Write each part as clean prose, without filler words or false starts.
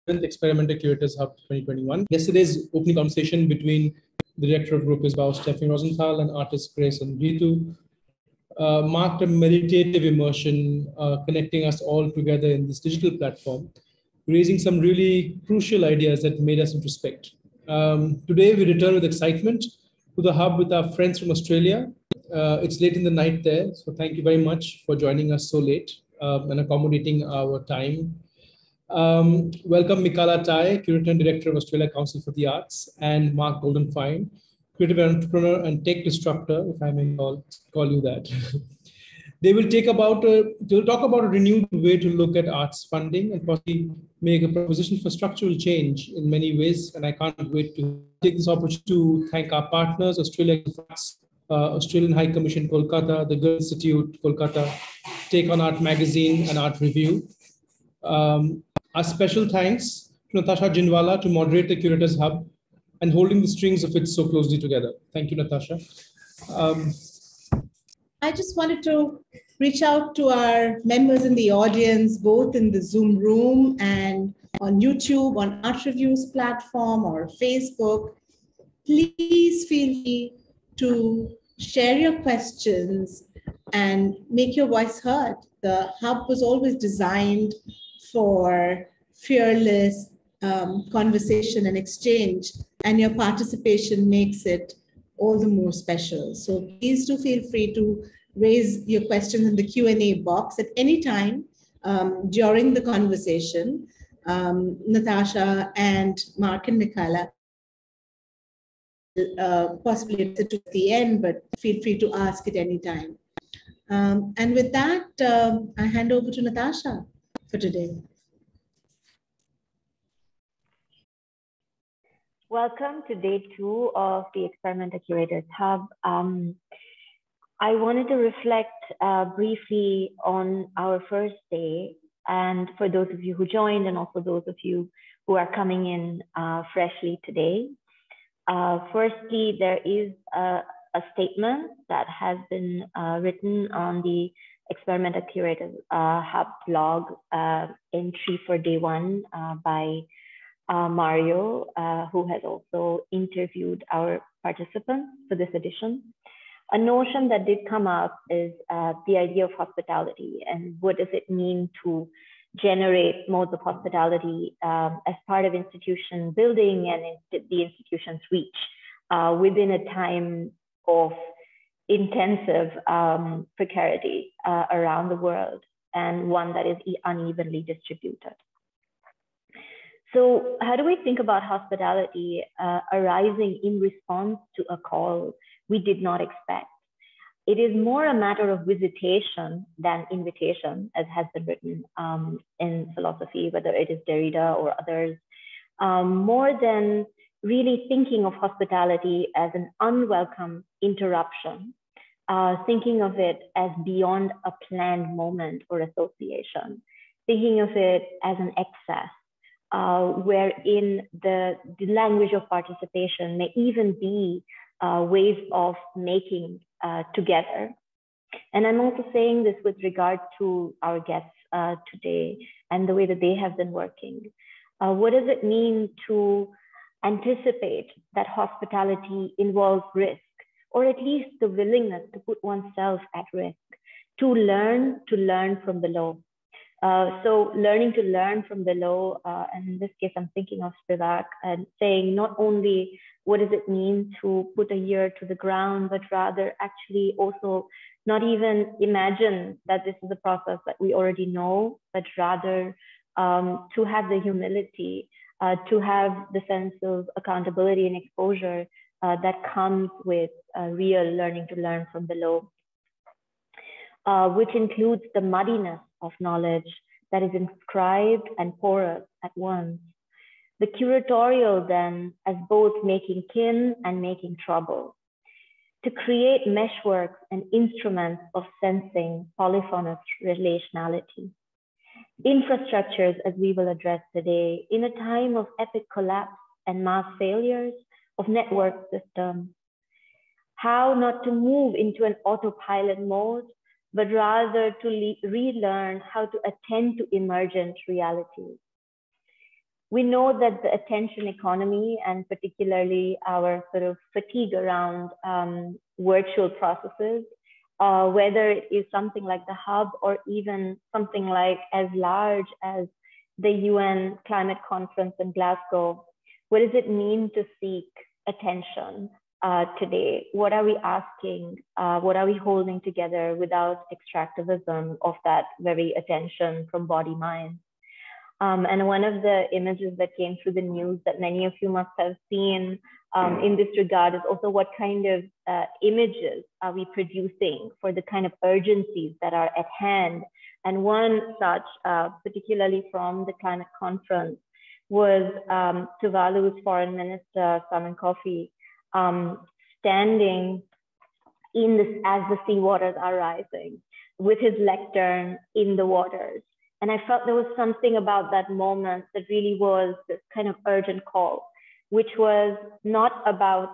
Experimental Curators Hub 2021. Yesterday's opening conversation between the director of Group is about Stephanie Rosenthal and artist Grace and Ritu marked a meditative immersion, connecting us all together in this digital platform, raising some really crucial ideas that made us introspect. Today, we return with excitement to the hub with our friends from Australia. It's late in the night there, so thank you very much for joining us so late and accommodating our time. Welcome Mikala Tai, Curator and Director of Australia Council for the Arts, and Marc Goldenfein, creative entrepreneur and tech disruptor, if I may call you that. They will talk about a renewed way to look at arts funding and possibly make a proposition for structural change in many ways. And I can't wait to take this opportunity to thank our partners, Australian High Commission Kolkata, the Girl Institute Kolkata, Take on Art Magazine and Art Review. Our special thanks to Natasha Jinwala to moderate the Curators Hub and holding the strings of it so closely together. Thank you, Natasha. I just wanted to reach out to our members in the audience, both in the Zoom room and on YouTube, on Art Reviews platform or Facebook. Please feel free to share your questions and make your voice heard. The hub was always designed for fearless conversation and exchange, and your participation makes it all the more special. So please do feel free to raise your questions in the Q&A box at any time during the conversation. Natasha and Marc and Mikala possibly at the end, but feel free to ask at any time. And with that, I hand over to Natasha for today. Welcome to day 2 of the Experimental Curators Hub. I wanted to reflect briefly on our first day, and for those of you who joined and also those of you who are coming in freshly today. Firstly, there is a statement that has been written on the Experimental Curators Hub blog entry for day 1 by Mario, who has also interviewed our participants for this edition. A notion that did come up is the idea of hospitality and what does it mean to generate modes of hospitality as part of institution building and the institution's reach within a time of intensive precarity around the world, and one that is unevenly distributed. So how do we think about hospitality arising in response to a call we did not expect? It is more a matter of visitation than invitation, as has been written in philosophy, whether it is Derrida or others, more than really thinking of hospitality as an unwelcome interruption, thinking of it as beyond a planned moment or association, thinking of it as an excess, wherein the language of participation may even be ways of making together. And I'm also saying this with regard to our guests today and the way that they have been working. What does it mean to anticipate that hospitality involves risk, or at least the willingness to put oneself at risk, to learn from below? So learning to learn from below, and in this case, I'm thinking of Spivak and saying not only what does it mean to put a ear to the ground, but rather actually also not even imagine that this is a process that we already know, but rather to have the humility, to have the sense of accountability and exposure that comes with real learning to learn from below, which includes the muddiness of knowledge that is inscribed and porous at once. The curatorial then as both making kin and making trouble. To create meshworks and instruments of sensing polyphonous relationality. Infrastructures, as we will address today, in a time of epic collapse and mass failures of network systems. How not to move into an autopilot mode, but rather to relearn how to attend to emergent realities. we know that the attention economy, and particularly our sort of fatigue around virtual processes, whether it is something like the Hub or even something like as large as the UN Climate Conference in Glasgow, what does it mean to seek attention today? What are we asking? What are we holding together without extractivism of that very attention from body mind? And one of the images that came through the news that many of you must have seen in this regard is also what kind of images are we producing for the kind of urgencies that are at hand. And one such, particularly from the climate conference, was Tuvalu's foreign minister, Simon Coffey, standing in this as the sea waters are rising with his lectern in the waters. And I felt there was something about that moment that really was this kind of urgent call, which was not about,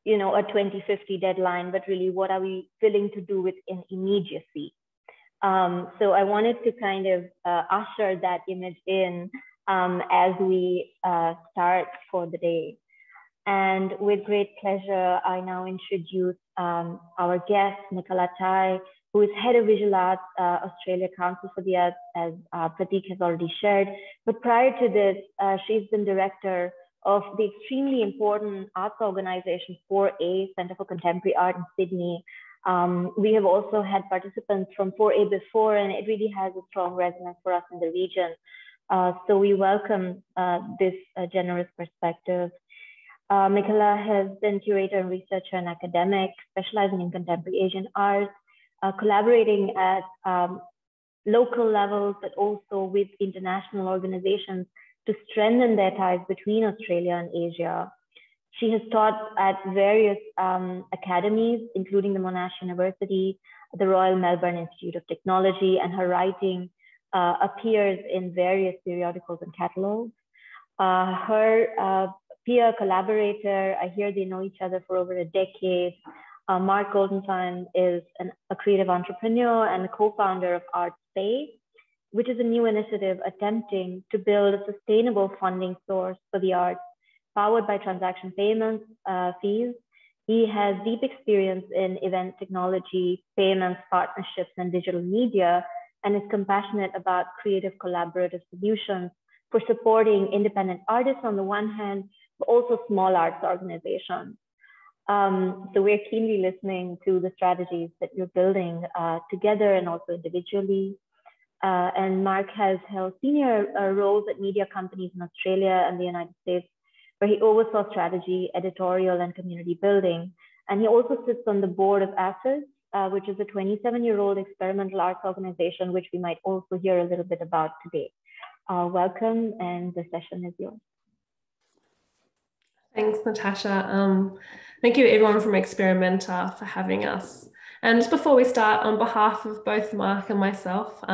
a 2050 deadline, but really what are we willing to do with an immediacy. So I wanted to kind of usher that image in as we start for the day. And with great pleasure, I now introduce our guest, Mikala, who is Head of Visual Arts, Australia Council for the Arts, as Pratik has already shared. But prior to this, she's been director of the extremely important arts organization 4A, Center for Contemporary Art in Sydney. We have also had participants from 4A before, and it really has a strong resonance for us in the region. So we welcome this generous perspective. Mikala has been curator and researcher and academic, specializing in contemporary Asian art, collaborating at local levels, but also with international organizations to strengthen their ties between Australia and Asia. She has taught at various academies, including the Monash University, the Royal Melbourne Institute of Technology, and her writing appears in various periodicals and catalogs. Her peer collaborator, I hear they know each other for over a decade. Marc Goldenfein is a creative entrepreneur and a co-founder of Art Space, which is a new initiative attempting to build a sustainable funding source for the arts, powered by transaction payments fees. He has deep experience in event technology, payments, partnerships, and digital media, and is compassionate about creative collaborative solutions for supporting independent artists on the one hand, but also small arts organizations. So we're keenly listening to the strategies that you're building together and also individually. And Marc has held senior roles at media companies in Australia and the United States, where he oversaw strategy, editorial, and community building. And he also sits on the board of ACES, which is a 27-year-old experimental arts organization, which we might also hear a little bit about today. Welcome, and the session is yours. Thanks, Natasha. Thank you to everyone from Experimenta for having us. And just before we start, on behalf of both Marc and myself,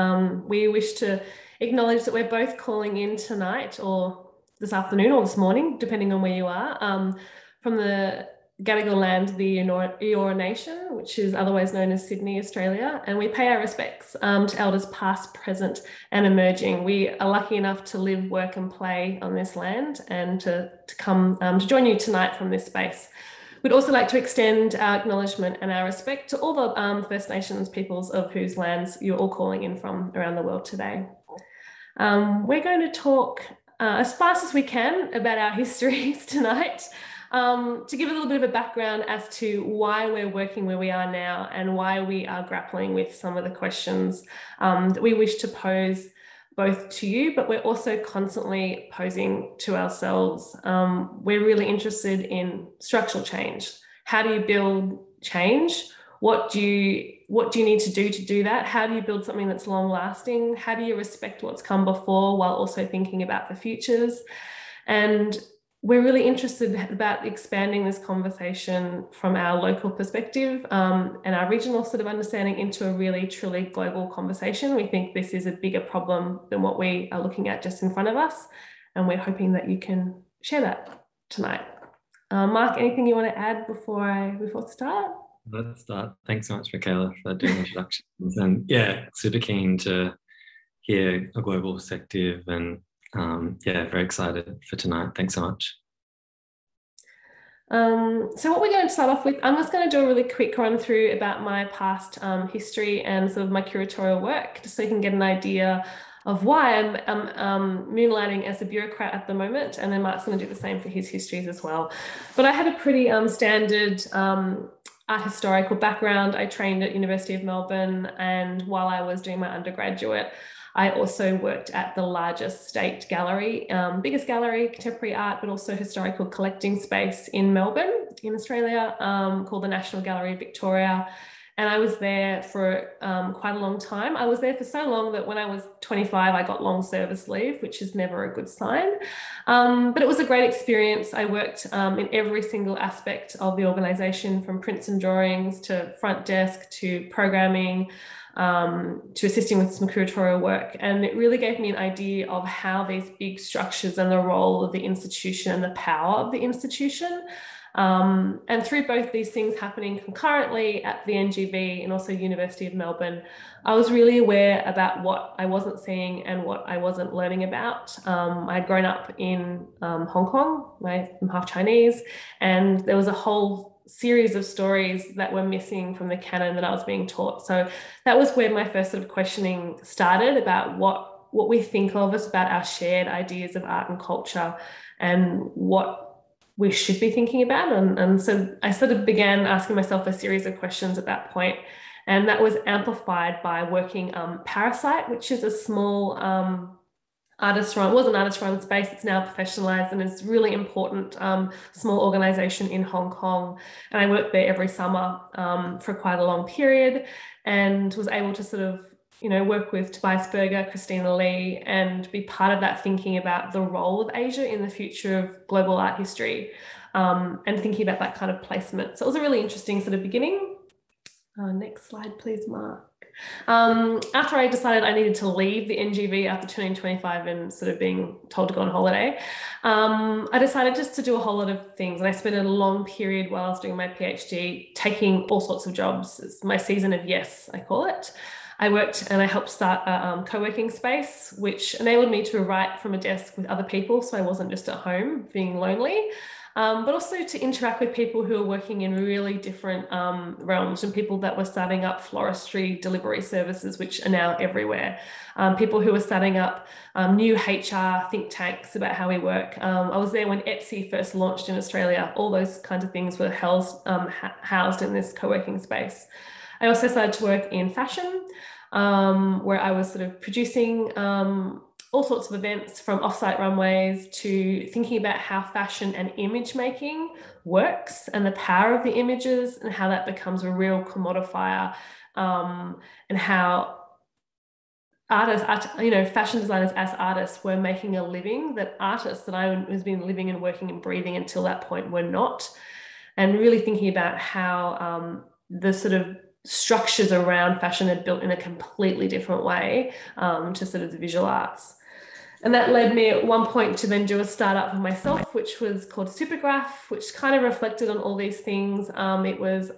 we wish to acknowledge that we're both calling in tonight, or this afternoon, or this morning, depending on where you are, from the Gadigal land of the Eora Nation, which is otherwise known as Sydney, Australia, and we pay our respects to elders past, present, and emerging. We are lucky enough to live, work, and play on this land, and to come to join you tonight from this space. We'd also like to extend our acknowledgement and our respect to all the First Nations peoples of whose lands you're all calling in from around the world today. We're going to talk as fast as we can about our histories tonight. To give a little bit of a background as to why we're working where we are now and why we are grappling with some of the questions that we wish to pose both to you, but we're also constantly posing to ourselves. We're really interested in structural change. How do you build change? What do you need to do that? How do you build something that's long lasting? How do you respect what's come before while also thinking about the futures? And we're really interested about expanding this conversation from our local perspective and our regional sort of understanding into a really, truly global conversation. We think this is a bigger problem than what we are looking at just in front of us. And we're hoping that you can share that tonight. Marc, anything you want to add before we start? Let's start. Thanks so much, Mikala, for doing introductions. And yeah, super keen to hear a global perspective and Yeah, very excited for tonight. Thanks so much. So what we're going to start off with, I'm just going to do a really quick run through about my past history and sort of my curatorial work, just so you can get an idea of why I'm moonlighting as a bureaucrat at the moment, and then Marc's going to do the same for his histories as well. But I had a pretty standard art historical background. I trained at University of Melbourne, and while I was doing my undergraduate, I also worked at the largest state gallery, biggest gallery, contemporary art, but also historical collecting space in Melbourne, in Australia, called the National Gallery of Victoria. And I was there for quite a long time. I was there for so long that when I was 25, I got long service leave, which is never a good sign. But it was a great experience. I worked in every single aspect of the organisation, from prints and drawings to front desk to programming, to assisting with some curatorial work. And it really gave me an idea of how these big structures and the role of the institution and the power of the institution. And through both these things happening concurrently at the NGV and also University of Melbourne, I was really aware about what I wasn't seeing and what I wasn't learning about. I'd grown up in Hong Kong. I'm half Chinese, and there was a whole series of stories that were missing from the canon that I was being taught. So that was where my first sort of questioning started about what we think of as about our shared ideas of art and culture and what we should be thinking about. And so I sort of began asking myself a series of questions at that point. And that was amplified by working Parasite, which is a small artist-run, it was an artist-run space, it's now professionalized, and it's a really important small organization in Hong Kong. And I worked there every summer for quite a long period, and was able to sort of, you know, work with Tobias Berger, Christina Lee, and be part of that thinking about the role of Asia in the future of global art history, and thinking about that kind of placement. So it was a really interesting sort of beginning. Next slide, please, Marc. After I decided I needed to leave the NGV after turning 25 and sort of being told to go on holiday, I decided just to do a whole lot of things. And I spent a long period while I was doing my PhD taking all sorts of jobs. It's my season of yes, I call it. I worked and I helped start a co-working space, which enabled me to write from a desk with other people, so I wasn't just at home being lonely. But also to interact with people who are working in really different realms, and people that were starting up floristry delivery services, which are now everywhere. People who were starting up new HR think tanks about how we work. I was there when Etsy first launched in Australia. All those kinds of things were housed in this co-working space. I also started to work in fashion, where I was sort of producing all sorts of events, from offsite runways to thinking about how fashion and image making works and the power of the images and how that becomes a real commodifier, and how artists, you know, fashion designers as artists were making a living that artists that I was been living and working and breathing until that point were not. And really thinking about how the sort of structures around fashion are built in a completely different way to sort of the visual arts. And that led me at one point to then do a startup for myself, which was called Supergraph, which kind of reflected on all these things. It was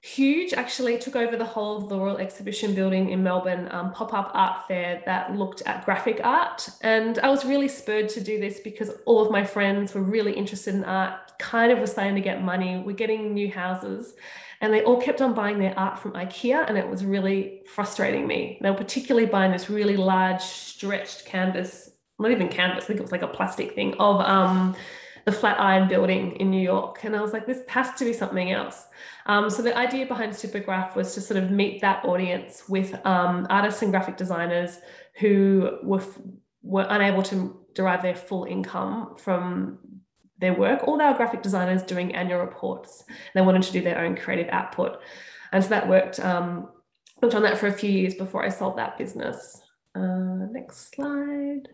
huge, actually. It took over the whole of the Royal Exhibition Building in Melbourne, pop-up art fair that looked at graphic art. And I was really spurred to do this because all of my friends were really interested in art, kind of were starting to get money, we're getting new houses, and they all kept on buying their art from IKEA, and it was really frustrating me. They were particularly buying this really large stretched canvas, not even canvas, I think it was like a plastic thing, of the Flatiron Building in New York. And I was like, this has to be something else. So the idea behind Supergraph was to sort of meet that audience with artists and graphic designers who were unable to derive their full income from their work. All our graphic designers doing annual reports. They wanted to do their own creative output. And so that worked on that for a few years before I sold that business. Next slide.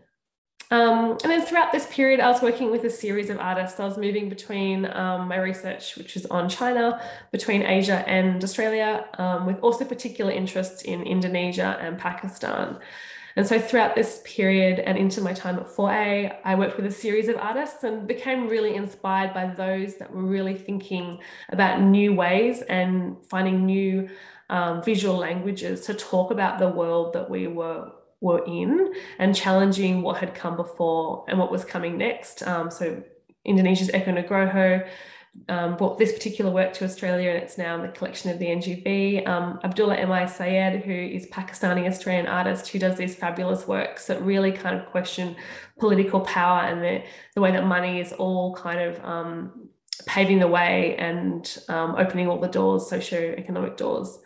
And then throughout this period, I was working with a series of artists. I was moving between my research, which was on China, between Asia and Australia, with also particular interests in Indonesia and Pakistan. And so throughout this period and into my time at 4A, I worked with a series of artists and became really inspired by those that were really thinking about new ways and finding new visual languages to talk about the world that we were were in and challenging what had come before and what was coming next. So Indonesia's Eko Nugroho brought this particular work to Australia, and it's now in the collection of the NGV. Abdullah M.I. Sayed, who is Pakistani-Australian artist who does these fabulous works that really kind of question political power and the way that money is all kind of paving the way and opening all the doors, socio-economic doors.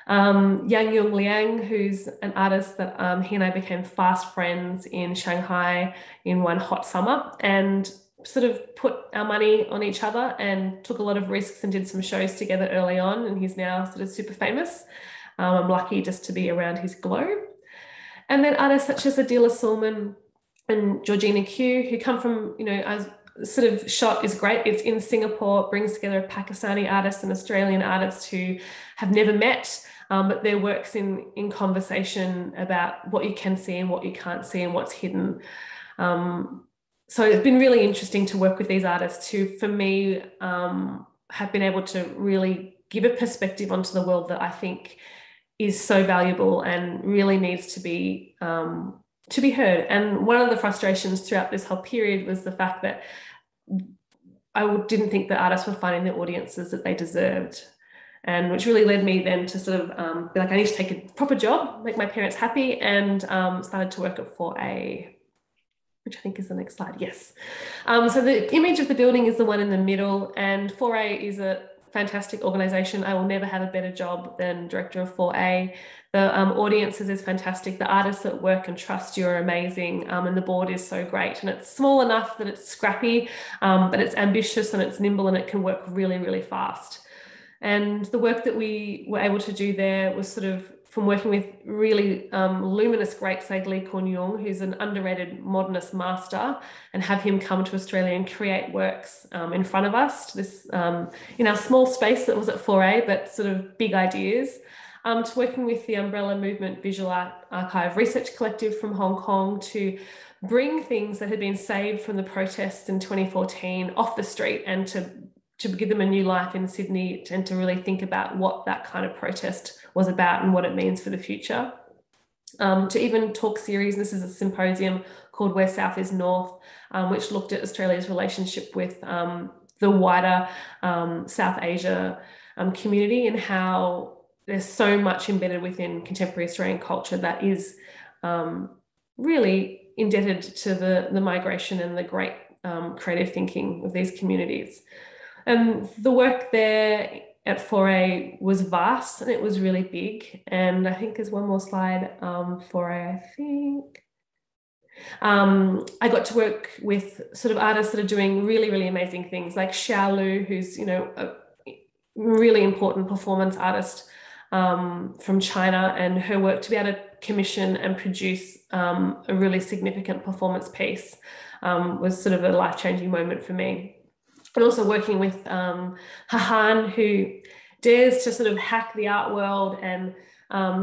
Yang Yung Liang, who's an artist that he and I became fast friends in Shanghai in one hot summer, and sort of put our money on each other and took a lot of risks and did some shows together early on, and he's now sort of super famous. I'm lucky just to be around his glow. And then artists such as Adila Sulman and Georgina Q, who come from, as sort of shot is great. It's in Singapore, brings together a Pakistani artist and Australian artists who have never met, but their work's in conversation about what you can see and what you can't see and what's hidden. So it's been really interesting to work with these artists who, for me, have been able to really give a perspective onto the world that I think is so valuable and really needs to be heard. And one of the frustrations throughout this whole period was the fact that I didn't think that artists were finding the audiences that they deserved, and which really led me then to sort of be like, I need to take a proper job, make my parents happy, and started to work at 4A. Which I think is the next slide, yes. So the image of the building is the one in the middle, and 4A is a fantastic organisation. I will never have a better job than director of 4A. The audiences is fantastic. The artists that work and trust you are amazing, and the board is so great. And it's small enough that it's scrappy, but it's ambitious and it's nimble and it can work really, really fast. And the work that we were able to do there was sort of from working with really luminous greats like Lee Kuan Yew, who's an underrated modernist master, and have him come to Australia and create works in front of us, this in our small space that was at 4A, but sort of big ideas, to working with the Umbrella Movement Visual Art Archive Research Collective from Hong Kong to bring things that had been saved from the protests in 2014 off the street and to give them a new life in Sydney, and to really think about what that kind of protest was about and what it means for the future. To even talk series, this is a symposium called Where South is North, which looked at Australia's relationship with the wider South Asia community, and how there's so much embedded within contemporary Australian culture that is really indebted to the migration and the great creative thinking of these communities. And the work there at 4A was vast and it was really big. And I think there's one more slide, 4A, I think. I got to work with sort of artists that are doing really, really amazing things, like Xiao Lu, who's, a really important performance artist from China, and her work to be able to commission and produce a really significant performance piece was sort of a life-changing moment for me. And also working with Hahan, who dares to sort of hack the art world and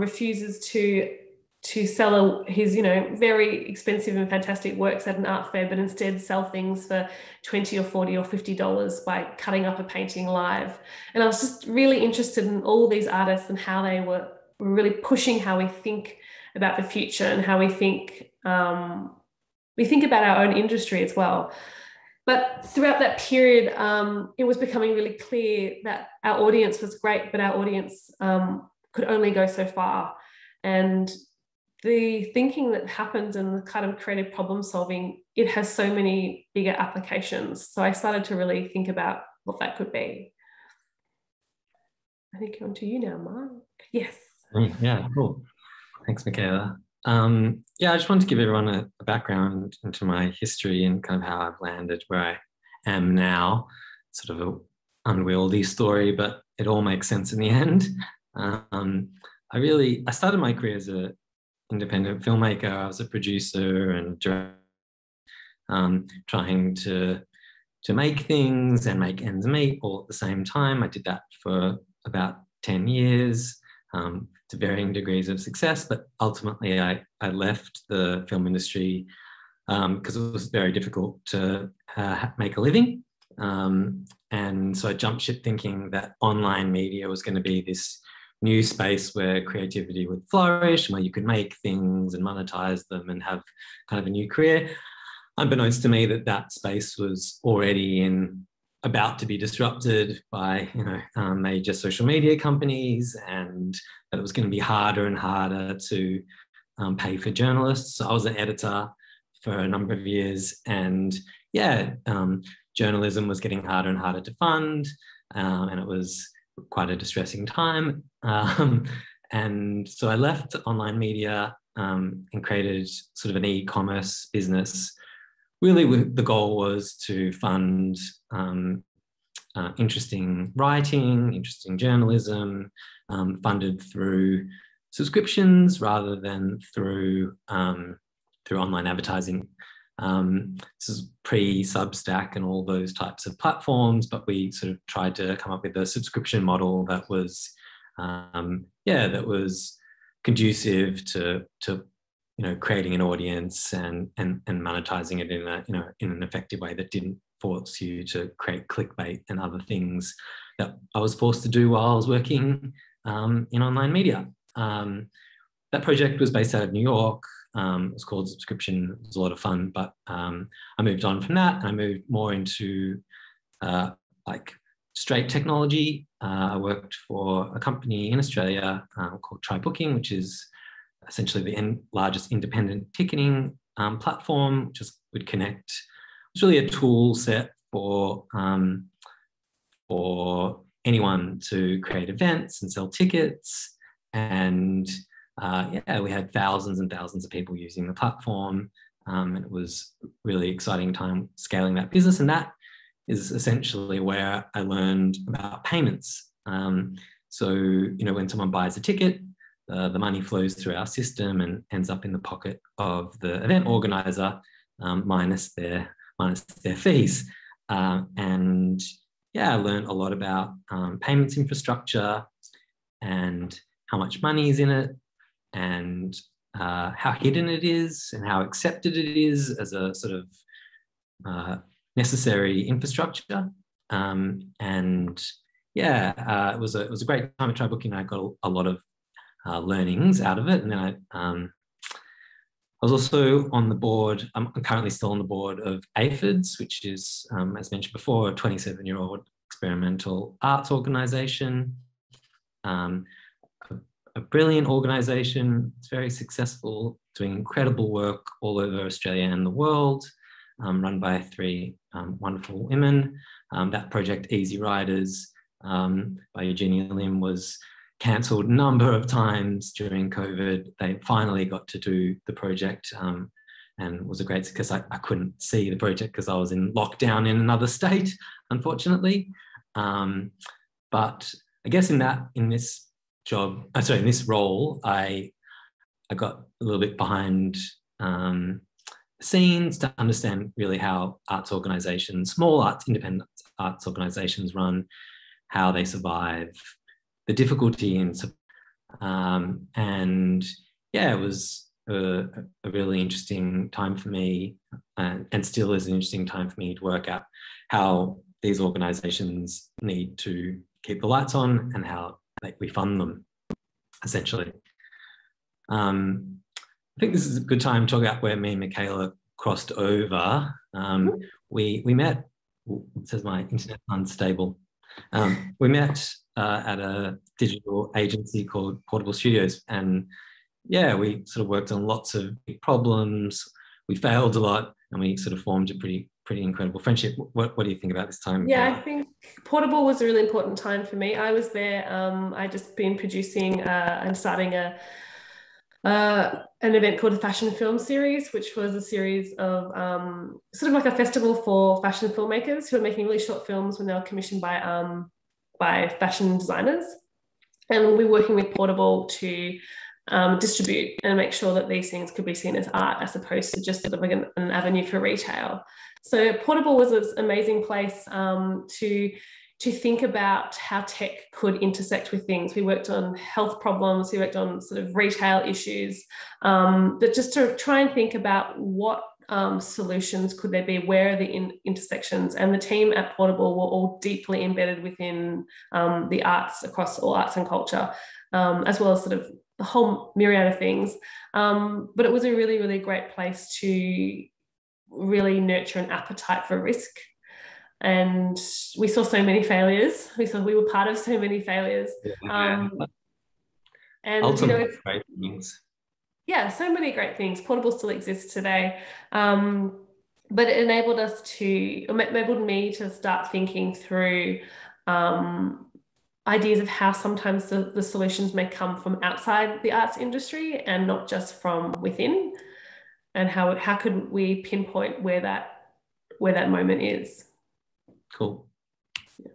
refuses to sell his, very expensive and fantastic works at an art fair, but instead sell things for $20 or $40 or $50 by cutting up a painting live. And I was just really interested in all these artists and how they were really pushing how we think about the future and how we think about our own industry as well. But throughout that period, it was becoming really clear that our audience was great, but our audience could only go so far. And the thinking that happens and the kind of creative problem solving, it has so many bigger applications. So I started to really think about what that could be. I think on to you now, Marc. Yes. Yeah, cool. Thanks, Mikala. I just wanted to give everyone a background into my history and kind of how I've landed where I am now. Sort of an unwieldy story, but it all makes sense in the end. I started my career as an independent filmmaker. I was a producer and director, trying to make things and make ends meet all at the same time. I did that for about 10 years. To varying degrees of success, but ultimately I left the film industry because it was very difficult to make a living. And so I jumped ship thinking that online media was going to be this new space where creativity would flourish, where you could make things and monetize them and have kind of a new career. Unbeknownst to me, that space was already about to be disrupted by major social media companies, and that it was going to be harder and harder to pay for journalists. So I was an editor for a number of years, and journalism was getting harder and harder to fund, and it was quite a distressing time. And so I left online media and created sort of an e-commerce business. Really, the goal was to fund interesting writing, interesting journalism, funded through subscriptions rather than through online advertising. This is pre-Substack and all those types of platforms, but we sort of tried to come up with a subscription model that was, that was conducive to creating an audience and monetizing it in an effective way that didn't force you to create clickbait and other things that I was forced to do while I was working in online media. That project was based out of New York. It was called Subscription. It was a lot of fun, but I moved on from that. I moved more into straight technology. I worked for a company in Australia called Try Booking, which is essentially the largest independent ticketing platform, which would connect. It's really a tool set for anyone to create events and sell tickets. And we had thousands and thousands of people using the platform. And it was a really exciting time scaling that business. And that is essentially where I learned about payments. So, when someone buys a ticket, the money flows through our system and ends up in the pocket of the event organizer, minus their fees. I learned a lot about payments infrastructure and how much money is in it, and how hidden it is and how accepted it is as a sort of necessary infrastructure. It was a great time at Try Booking. I got a lot of learnings out of it. And then I was also on the board, I'm currently still on the board of APHIDS, which is, as mentioned before, a 27-year-old experimental arts organisation. A brilliant organisation. It's very successful, doing incredible work all over Australia and the world, run by 3 wonderful women. That project, Easy Riders, by Eugenia Lim, was cancelled a number of times during COVID. They finally got to do the project, and it was a great success. I couldn't see the project because I was in lockdown in another state, unfortunately. But I guess in this role, I got a little bit behind the scenes to understand really how arts organisations, small arts, independent arts organisations run, how they survive, the difficulty in, it was a really interesting time for me, and still is an interesting time for me to work out how these organisations need to keep the lights on and how we fund them, essentially. I think this is a good time to talk about where me and Mikala crossed over. We met, it says my internet's unstable. We met at a digital agency called Portable Studios, and we sort of worked on lots of big problems. We failed a lot, and we sort of formed a pretty incredible friendship. What do you think about this time? Yeah, I think Portable was a really important time for me. I was there. I'd just been producing and starting an event called the Fashion Film Series, which was a series of sort of like a festival for fashion filmmakers who are making really short films when they were commissioned by fashion designers. And we're working with Portable to distribute and make sure that these things could be seen as art as opposed to just sort of like an avenue for retail. So Portable was this amazing place to think about how tech could intersect with things. We worked on health problems, we worked on sort of retail issues, but just to try and think about what solutions could there be, where are the intersections, and the team at Portable were all deeply embedded within the arts, across all arts and culture. as well as sort of the whole myriad of things. But it was a really, really great place to really nurture an appetite for risk. And we saw so many failures. We were part of so many failures. And ultimately, great things. Yeah, so many great things. Portable still exists today. But it enabled me to start thinking through ideas of how sometimes the solutions may come from outside the arts industry and not just from within, and how could we pinpoint where that moment is. Cool. Yeah.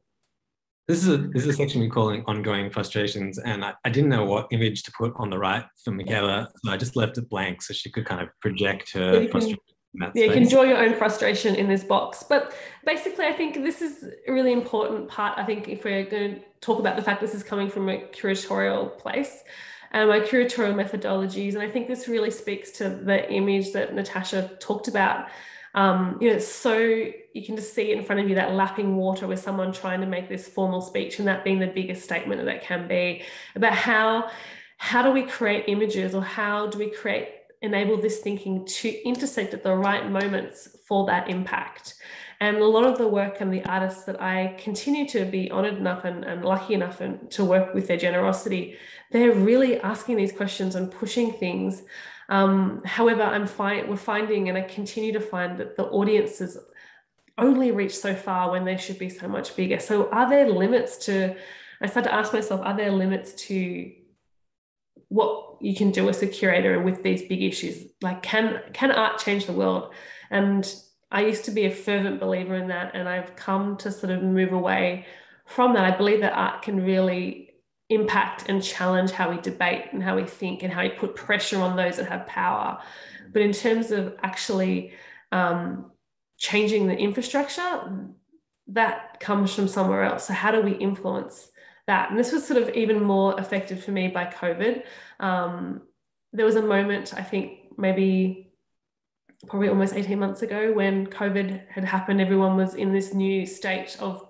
This is a section we call ongoing frustrations, and I didn't know what image to put on the right for Mikala, so I just left it blank so she could kind of project her frustration. You can draw your own frustration in this box. But basically, I think this is a really important part. I think if we're going to talk about the fact this is coming from a curatorial place, my curatorial methodologies, and I think this really speaks to the image that Natasha talked about. So you can just see in front of you that lapping water with someone trying to make this formal speech, and that being the biggest statement that can be about how do we create images, or how do we enable this thinking to intersect at the right moments for that impact. And a lot of the work and the artists that I continue to be honored enough and lucky enough to work with their generosity, they're really asking these questions and pushing things. However, we're finding, and I continue to find, that the audiences only reach so far when they should be so much bigger. So are there limits I started to ask myself, are there limits to what you can do as a curator with these big issues? Like, can art change the world? And I used to be a fervent believer in that, and I've come to sort of move away from that. I believe that art can really impact and challenge how we debate and how we think and how we put pressure on those that have power. But in terms of actually changing the infrastructure, that comes from somewhere else. So how do we influence that? And this was sort of even more affected for me by COVID. There was a moment, I think probably almost 18 months ago, when COVID had happened. Everyone was in this new state of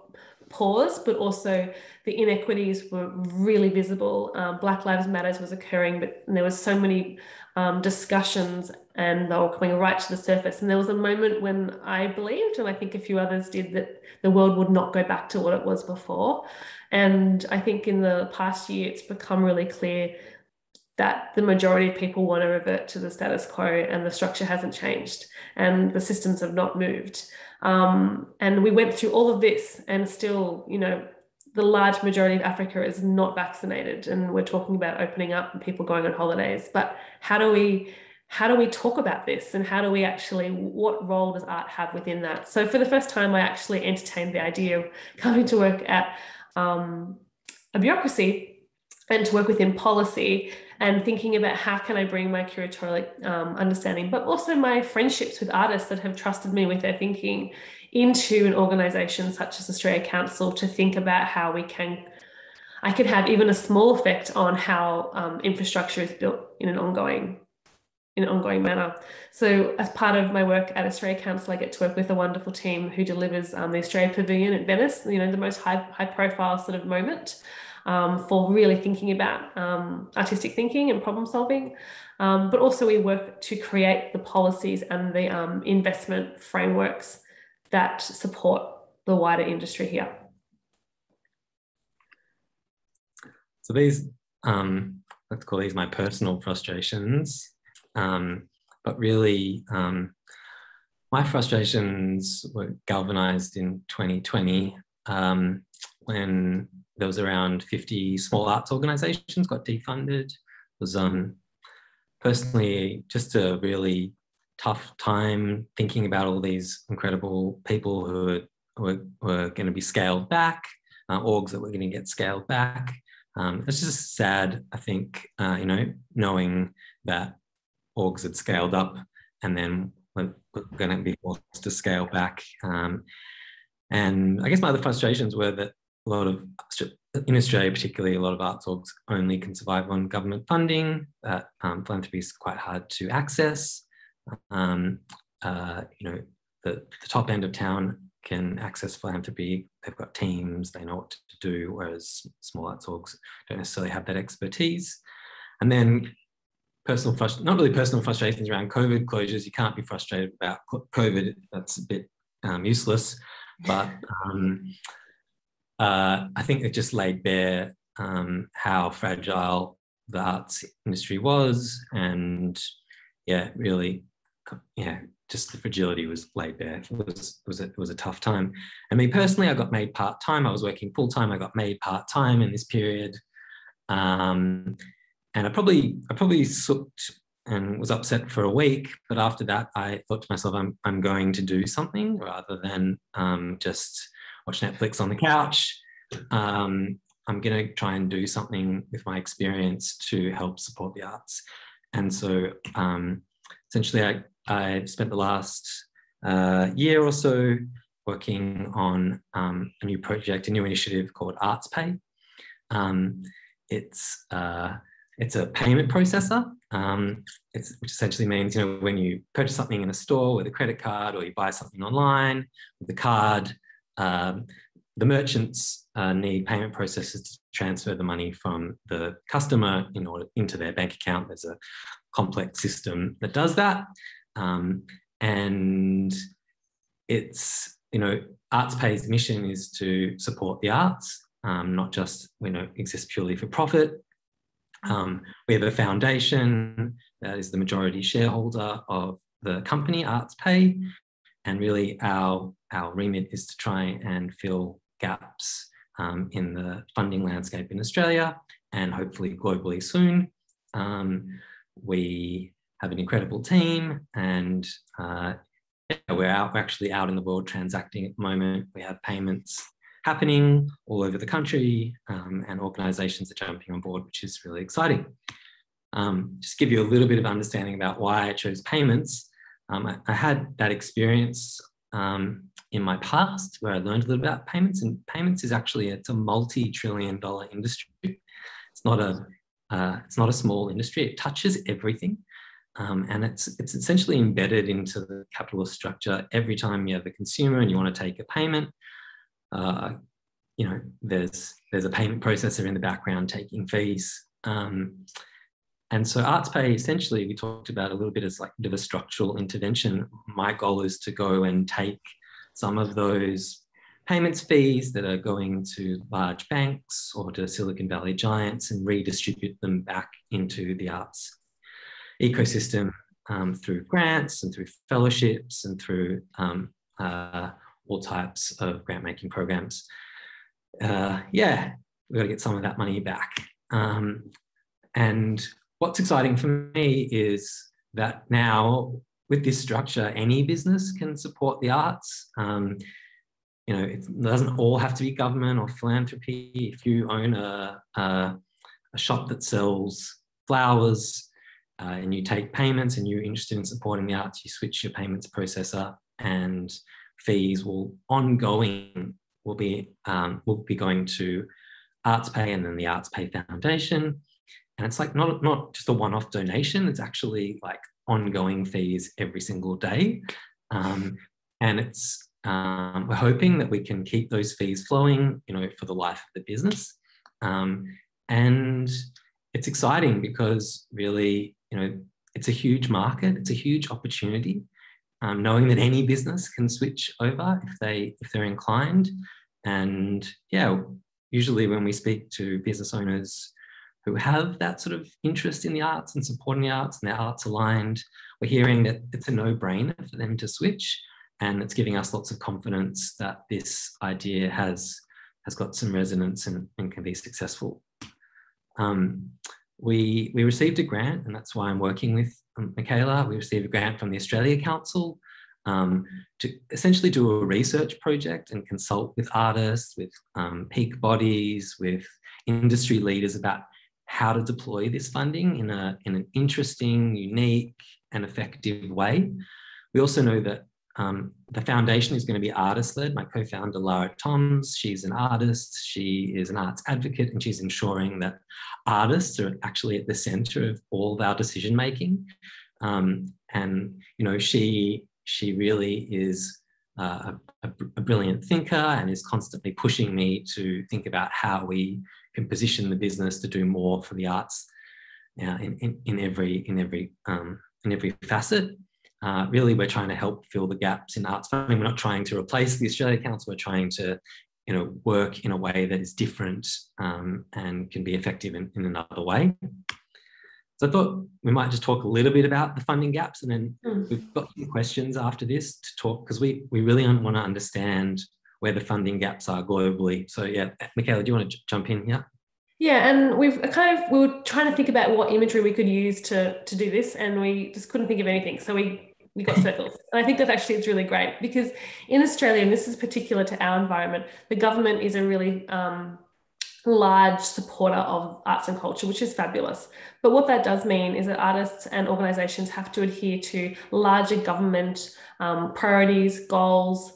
pause, but also the inequities were really visible. Black Lives Matters was occurring, but there was so many discussions, and they were coming right to the surface. And there was a moment when I believed, and I think a few others did, that the world would not go back to what it was before. And I think in the past year, it's become really clear that the majority of people want to revert to the status quo, and the structure hasn't changed and the systems have not moved. And we went through all of this, and still, the large majority of Africa is not vaccinated, and we're talking about opening up and people going on holidays. But how do we talk about this, and what role does art have within that? So for the first time, I actually entertained the idea of coming to work at a bureaucracy and to work within policy, and thinking about how can I bring my curatorial understanding, but also my friendships with artists that have trusted me with their thinking, into an organisation such as Australia Council, to think about how I could have even a small effect on how infrastructure is built in an ongoing manner. So as part of my work at Australia Council, I get to work with a wonderful team who delivers the Australia Pavilion at Venice, the most high profile sort of moment for really thinking about artistic thinking and problem solving. But also we work to create the policies and the investment frameworks that support the wider industry here. So these, let's call these my personal frustrations. But really, my frustrations were galvanized in 2020 when there was around 50 small arts organizations got defunded. It was personally just a really tough time thinking about all these incredible people who were going to be scaled back, orgs that were going to get scaled back. It's just sad, I think, knowing that orgs had scaled up and then we're going to be forced to scale back. And I guess my other frustrations were that in Australia particularly, a lot of arts orgs only can survive on government funding. That philanthropy is quite hard to access. The top end of town can access philanthropy. They've got teams, they know what to do, whereas small arts orgs don't necessarily have that expertise. And then not really personal frustrations around COVID closures. You can't be frustrated about COVID. That's a bit useless. But I think it just laid bare how fragile the arts industry was, and really, just the fragility was laid bare. It was a tough time. And me personally, I got made part-time. I was working full-time. I got made part-time in this period. And I probably sooked and was upset for a week, but after that, I thought to myself, I'm going to do something rather than just watch Netflix on the couch. I'm going to try and do something with my experience to help support the arts. And so essentially, I spent the last year or so working on a new project, a new initiative called Arts Pay. It's a payment processor, which essentially means, when you purchase something in a store with a credit card, or you buy something online with the card, the merchants need payment processors to transfer the money from the customer into their bank account. There's a complex system that does that. And it's, Arts Pay's mission is to support the arts, not just, exist purely for profit. We have a foundation that is the majority shareholder of the company, Arts Pay, and really our remit is to try and fill gaps in the funding landscape in Australia and hopefully globally soon. We have an incredible team, and we're actually out in the world transacting at the moment. We have payments happening all over the country, and organisations are jumping on board, which is really exciting. Just give you a little bit of understanding about why I chose payments. I had that experience in my past where I learned a little bit about payments, and payments is actually, it's a multi-trillion-dollar industry. It's not a small industry. It touches everything. And it's essentially embedded into the capitalist structure. Every time you have a consumer and you want to take a payment, there's a payment processor in the background taking fees. And so Arts Pay, essentially, we talked about a little bit as like a bit of a structural intervention. My goal is to go and take some of those payments fees that are going to large banks or to Silicon Valley giants and redistribute them back into the arts ecosystem through grants and through fellowships and through all types of grant-making programs. We've got to get some of that money back. And what's exciting for me is that now with this structure, any business can support the arts. It doesn't all have to be government or philanthropy. If you own a shop that sells flowers and you take payments and you're interested in supporting the arts, you switch your payments processor, and fees will be going to Arts Pay and then the Arts Pay Foundation. And it's like not just a one-off donation, it's actually like ongoing fees every single day. And it's we're hoping that we can keep those fees flowing, for the life of the business. And it's exciting because really, it's a huge market, it's a huge opportunity. Knowing that any business can switch over if they're inclined. And usually when we speak to business owners who have that sort of interest in the arts and supporting the arts and their arts aligned, we're hearing that it's a no-brainer for them to switch. And it's giving us lots of confidence that this idea has got some resonance and can be successful. We received a grant, and that's why I'm working with Mikala. We received a grant from the Australia Council to essentially do a research project and consult with artists, with peak bodies, with industry leaders about how to deploy this funding in an interesting, unique, and effective way. We also know that the foundation is going to be artist-led. My co-founder, Lara Toms, she's an artist, she is an arts advocate, and she's ensuring that artists are actually at the center of all of our decision-making. And, she really is a brilliant thinker and is constantly pushing me to think about how we can position the business to do more for the arts in every facet. Really, we're trying to help fill the gaps in arts funding. We're not trying to replace the Australia Council. We're trying to, work in a way that is different and can be effective in another way. So I thought we might just talk a little bit about the funding gaps, and then we've got some questions after this to talk, because we really want to understand where the funding gaps are globally. So yeah, Mikala, do you want to jump in here? Yeah, and we were trying to think about what imagery we could use to do this, and we just couldn't think of anything. So we got circles. And I think that actually it's really great, because in Australia, and this is particular to our environment, the government is a really large supporter of arts and culture, which is fabulous. But what that does mean is that artists and organisations have to adhere to larger government priorities, goals,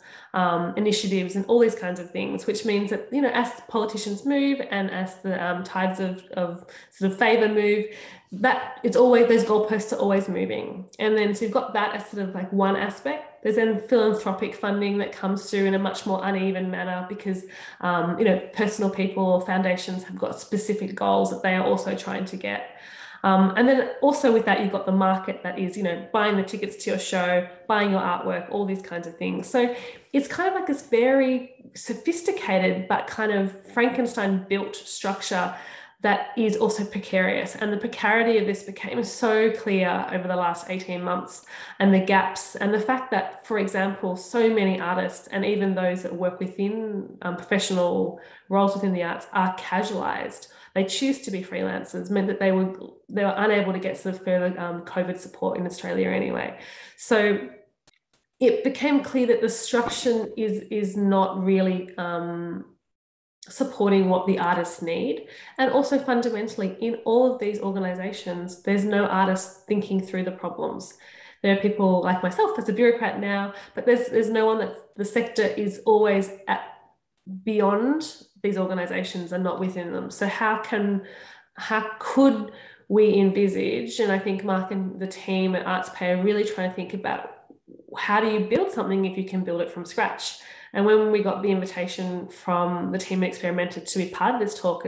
initiatives, and all these kinds of things, which means that, as politicians move and as the tides of sort of favour move, that it's always, those goalposts are always moving. And then so you've got that as sort of like one aspect. There's then philanthropic funding that comes through in a much more uneven manner, because personal people or foundations have got specific goals that they are also trying to get. And then also with that, you've got the market that is, buying the tickets to your show, buying your artwork, all these kinds of things. So it's kind of like this very sophisticated but kind of Frankenstein built structure that is also precarious. And the precarity of this became so clear over the last 18 months, and the gaps, and the fact that, for example, so many artists and even those that work within professional roles within the arts are casualized. They choose to be freelancers, meant that they were unable to get sort of further COVID support in Australia anyway. So it became clear that the structure is not really supporting what the artists need. And also fundamentally, in all of these organizations, there's no artists thinking through the problems. There are people like myself as a bureaucrat now, but there's no one that the sector is always at beyond these organizations and not within them. So how could we envisage, and I think Marc and the team at ArtsPay are really trying to think about, how do you build something if you can build it from scratch? And when we got the invitation from the team at Experimented to be part of this talk,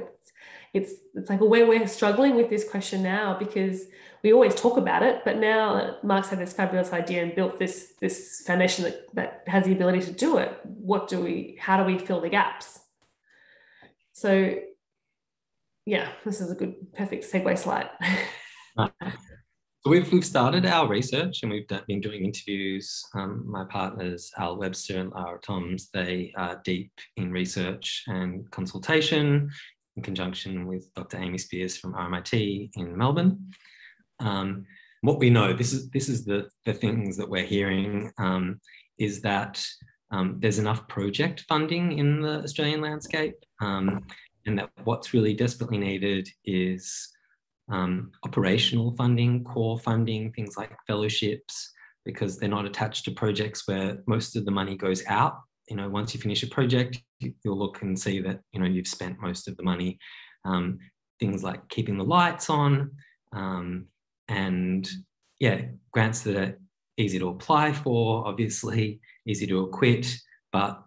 it's like, well, we're struggling with this question now, because we always talk about it, but now Marc's had this fabulous idea and built this foundation that has the ability to do it. How do we fill the gaps? So yeah, this is a good, perfect segue slide. So we've started our research, and we've been doing interviews. My partners, Al Webster and Lara Toms, they are deep in research and consultation in conjunction with Dr. Amy Spears from RMIT in Melbourne. What we know, this is the things that we're hearing, is that there's enough project funding in the Australian landscape, and that what's really desperately needed is operational funding, core funding, things like fellowships, because they're not attached to projects where most of the money goes out. Once you finish a project, you'll look and see that, you've spent most of the money. Things like keeping the lights on, and yeah, grants that are easy to apply for, obviously, easy to acquit, but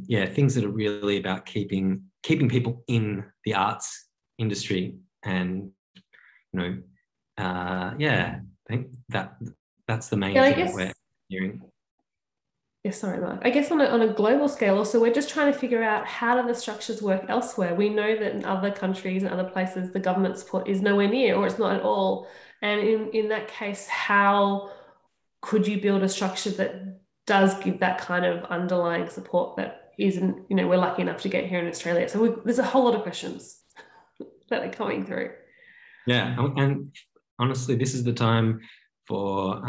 yeah, things that are really about keeping people in the arts industry. And yeah, I think that's the main thing that we're hearing. Yeah, sorry, Marc. I guess on a global scale also, we're just trying to figure out, how do the structures work elsewhere? We know that in other countries and other places, the government support is nowhere near, or it's not at all. And in that case, how could you build a structure that does give that kind of underlying support that isn't, we're lucky enough to get here in Australia? So there's a whole lot of questions that are coming through. Yeah, and honestly, this is the time for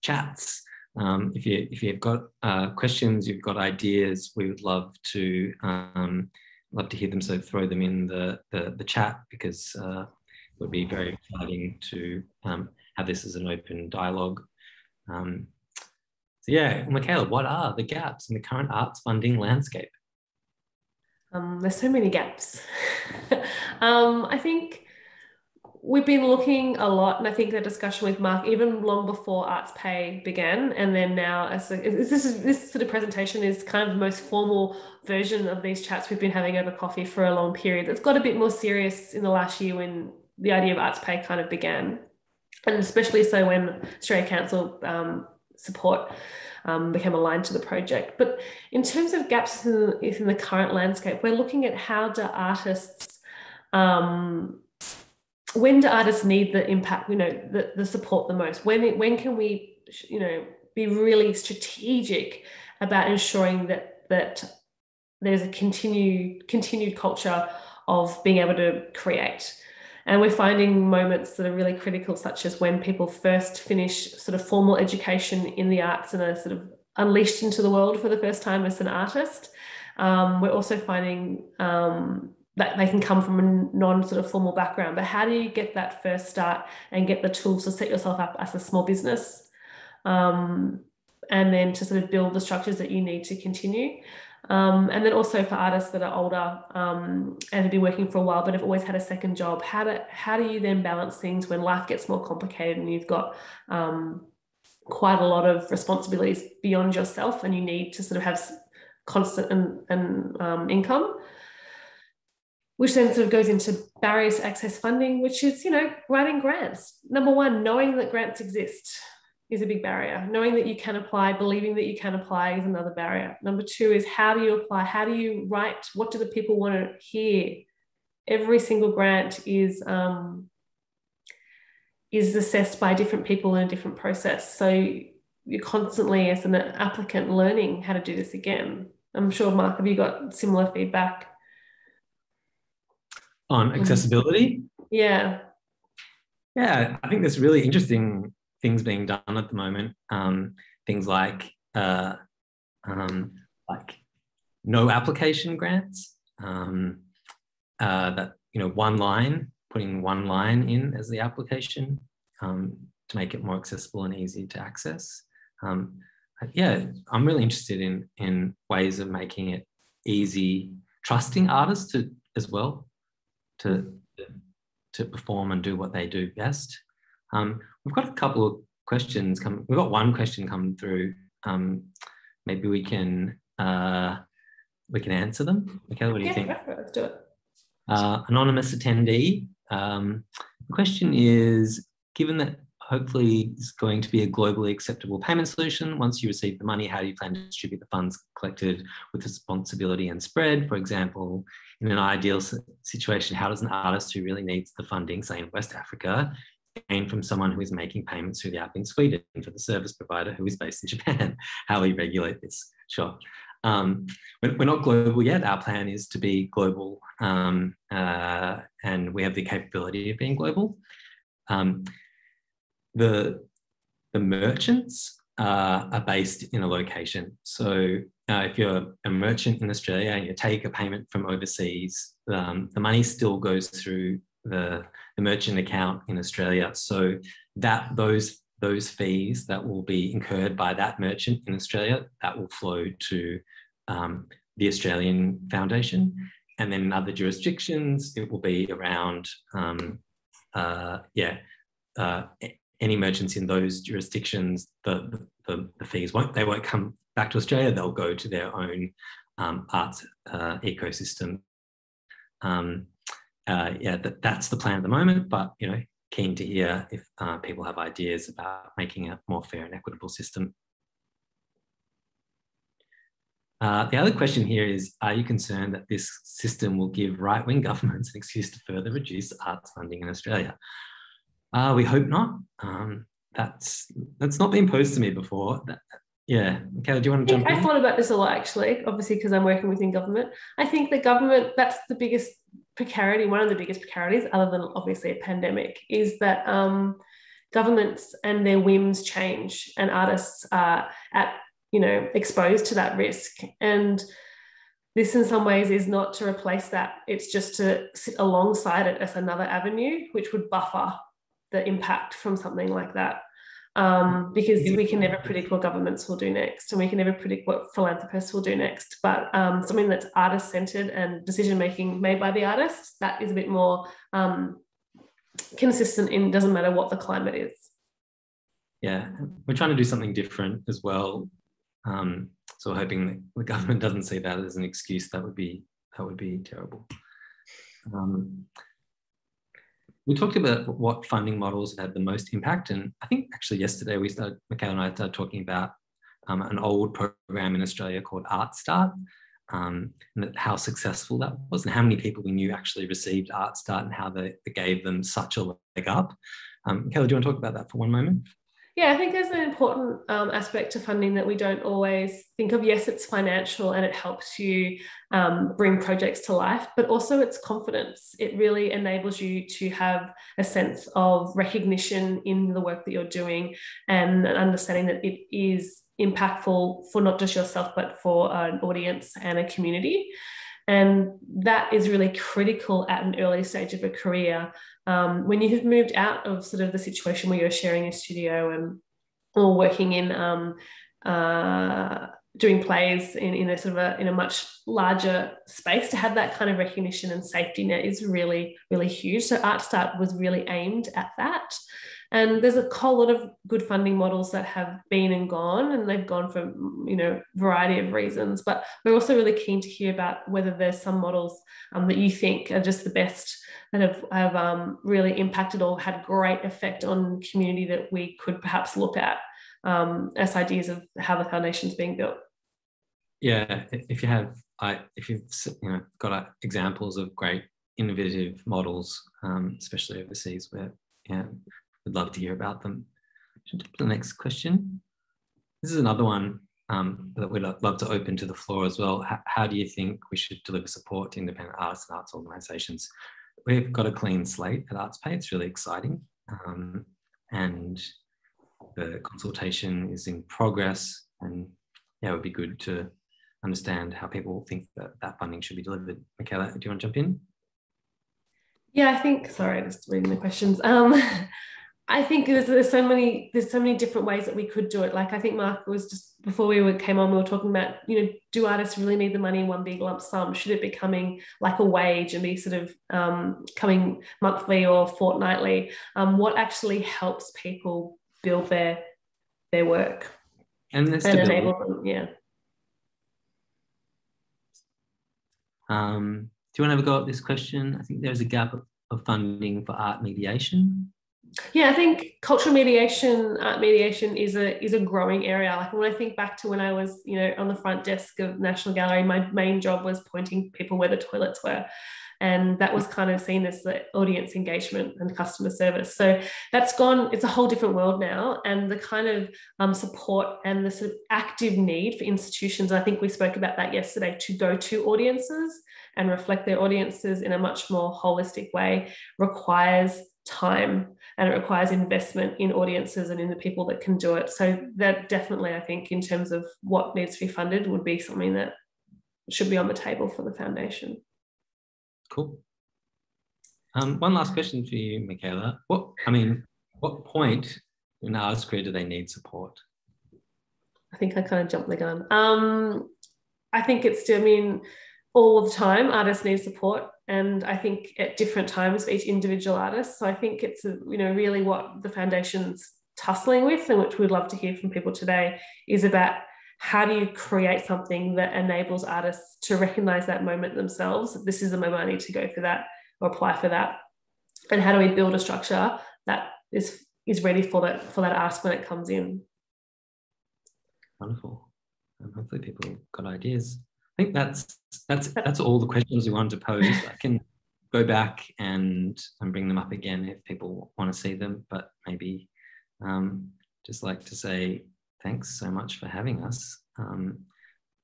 chats. If you've got questions, you've got ideas, we would love to hear them. So throw them in the chat, because it would be very exciting to have this as an open dialogue. So yeah, Mikala, what are the gaps in the current arts funding landscape? There's so many gaps. I think we've been looking a lot, and I think the discussion with Marc, even long before Arts Pay began, and then now, this sort of presentation is kind of the most formal version of these chats we've been having over coffee for a long period. It's got a bit more serious in the last year when the idea of Arts Pay kind of began, and especially so when Australia Council support became aligned to the project. But in terms of gaps in the current landscape, we're looking at how do artists, when do artists need the impact, the support the most? When can we, be really strategic about ensuring that there's a continued culture of being able to create? And we're finding moments that are really critical, such as when people first finish sort of formal education in the arts and are sort of unleashed into the world for the first time as an artist. We're also finding that they can come from a non-sort of formal background, but how do you get that first start and get the tools to set yourself up as a small business, and then to sort of build the structures that you need to continue? And then also for artists that are older and have been working for a while but have always had a second job, how do you then balance things when life gets more complicated and you've got quite a lot of responsibilities beyond yourself and you need to sort of have constant and income, which then sort of goes into barriers to access funding, which is, writing grants. Number one, knowing that grants exist is a big barrier. Knowing that you can apply, believing that you can apply is another barrier. Number two is how do you apply? How do you write? What do the people want to hear? Every single grant is assessed by different people in a different process. So you're constantly, as an applicant, learning how to do this again. I'm sure, Marc, have you got similar feedback? On accessibility? Yeah. Yeah, I think there's really interesting things being done at the moment. Things like no application grants, that, putting one line in as the application to make it more accessible and easy to access. Yeah, I'm really interested in ways of making it easy, trusting artists as well to perform and do what they do best. We've got a couple of questions we've got one question coming through. Maybe we can answer them. Okay, what do you think? Let's do it. Anonymous attendee. The question is, given that hopefully it's going to be a globally acceptable payment solution, once you receive the money, how do you plan to distribute the funds collected with responsibility and spread? For example, in an ideal situation, how does an artist who really needs the funding, say in West Africa, gain from someone who is making payments through the app in Sweden for the service provider who is based in Japan? How will you regulate this? Sure. We're not global yet. Our plan is to be global, and we have the capability of being global. The merchants are based in a location. So if you're a merchant in Australia and you take a payment from overseas, the money still goes through the merchant account in Australia. So that those fees that will be incurred by that merchant in Australia, that will flow to the Australian Foundation. And then in other jurisdictions, it will be around any merchants in those jurisdictions, the fees won't come back to Australia. They'll go to their own arts ecosystem. That's the plan at the moment, but keen to hear if people have ideas about making a more fair and equitable system. The other question here is, are you concerned that this system will give right-wing governments an excuse to further reduce arts funding in Australia? We hope not. That's not been posed to me before. Mikala, do you want to jump in? I thought about this a lot, actually, obviously, because I'm working within government. I think the government, that's the biggest precarity, one of the biggest precarities, other than obviously a pandemic, is that governments and their whims change and artists are exposed to that risk. And this in some ways is not to replace that. It's just to sit alongside it as another avenue, which would buffer the impact from something like that. Because we can never predict what governments will do next, and we can never predict what philanthropists will do next. But something that's artist-centered and decision-making made by the artists, that is a bit more consistent in, doesn't matter what the climate is. Yeah, we're trying to do something different as well. So we're hoping that the government doesn't see that as an excuse. That would be terrible. We talked about what funding models have had the most impact, and I think actually yesterday Mikala and I started talking about an old program in Australia called Art Start, and how successful that was, and how many people we knew actually received Art Start, and how they gave them such a leg up. Mikala, do you want to talk about that for one moment? Yeah, I think there's an important aspect to funding that we don't always think of. Yes, it's financial and it helps you bring projects to life, but also it's confidence. It really enables you to have a sense of recognition in the work that you're doing, and an understanding that it is impactful for not just yourself, but for an audience and a community. And that is really critical at an early stage of a career. When you have moved out of sort of the situation where you're sharing a studio or working in doing plays in a sort of in a much larger space, to have that kind of recognition and safety net is really, really huge. So Art Start was really aimed at that. And there's a whole lot of good funding models that have been and gone, and they've gone for, you know, a variety of reasons. But we're also really keen to hear about whether there's some models that you think are just the best, that have really impacted or had great effect on community that we could perhaps look at as ideas of how the foundation's being built. Yeah, if you've got examples of great innovative models, especially overseas, where we'd love to hear about them. The next question. This is another one that we'd love to open to the floor as well. How do you think we should deliver support to independent artists and arts organisations? We've got a clean slate at ArtsPay. It's really exciting. And the consultation is in progress. And yeah, it would be good to understand how people think that funding should be delivered. Mikala, do you want to jump in? Yeah, I think, sorry, just reading the questions. I think there's so many different ways that we could do it. Like, I think Marc was just, before we came on, we were talking about, you know, do artists really need the money in one big lump sum? Should it be coming like a wage and be sort of coming monthly or fortnightly? What actually helps people build their work and enable them? Yeah. Do you want to have a go at this question? I think there's a gap of funding for art mediation. Yeah, I think cultural mediation, art mediation is a growing area. Like, when I think back to when I was, you know, on the front desk of National Gallery, my main job was pointing people where the toilets were. And that was kind of seen as the audience engagement and customer service. So that's gone, it's a whole different world now. And the kind of support and the sort of active need for institutions, I think we spoke about that yesterday, to go to audiences and reflect their audiences in a much more holistic way, requires time, and it requires investment in audiences and in the people that can do it. So that definitely, I think, in terms of what needs to be funded, would be something that should be on the table for the foundation. Cool. One last question for you, Mikala. What point in an artist's career do they need support? I think I kind of jumped the gun. I think it's still, I mean, all the time artists need support, and I think at different times for each individual artist. So I think it's, you know, really what the foundation's tussling with, and which we'd love to hear from people today, is about how do you create something that enables artists to recognize that moment themselves? This is the moment I need to go for that or apply for that. And how do we build a structure that is ready for that ask when it comes in? Wonderful. Hopefully people got ideas. I think that's all the questions we wanted to pose. I can go back and bring them up again if people want to see them, but maybe just like to say thanks so much for having us.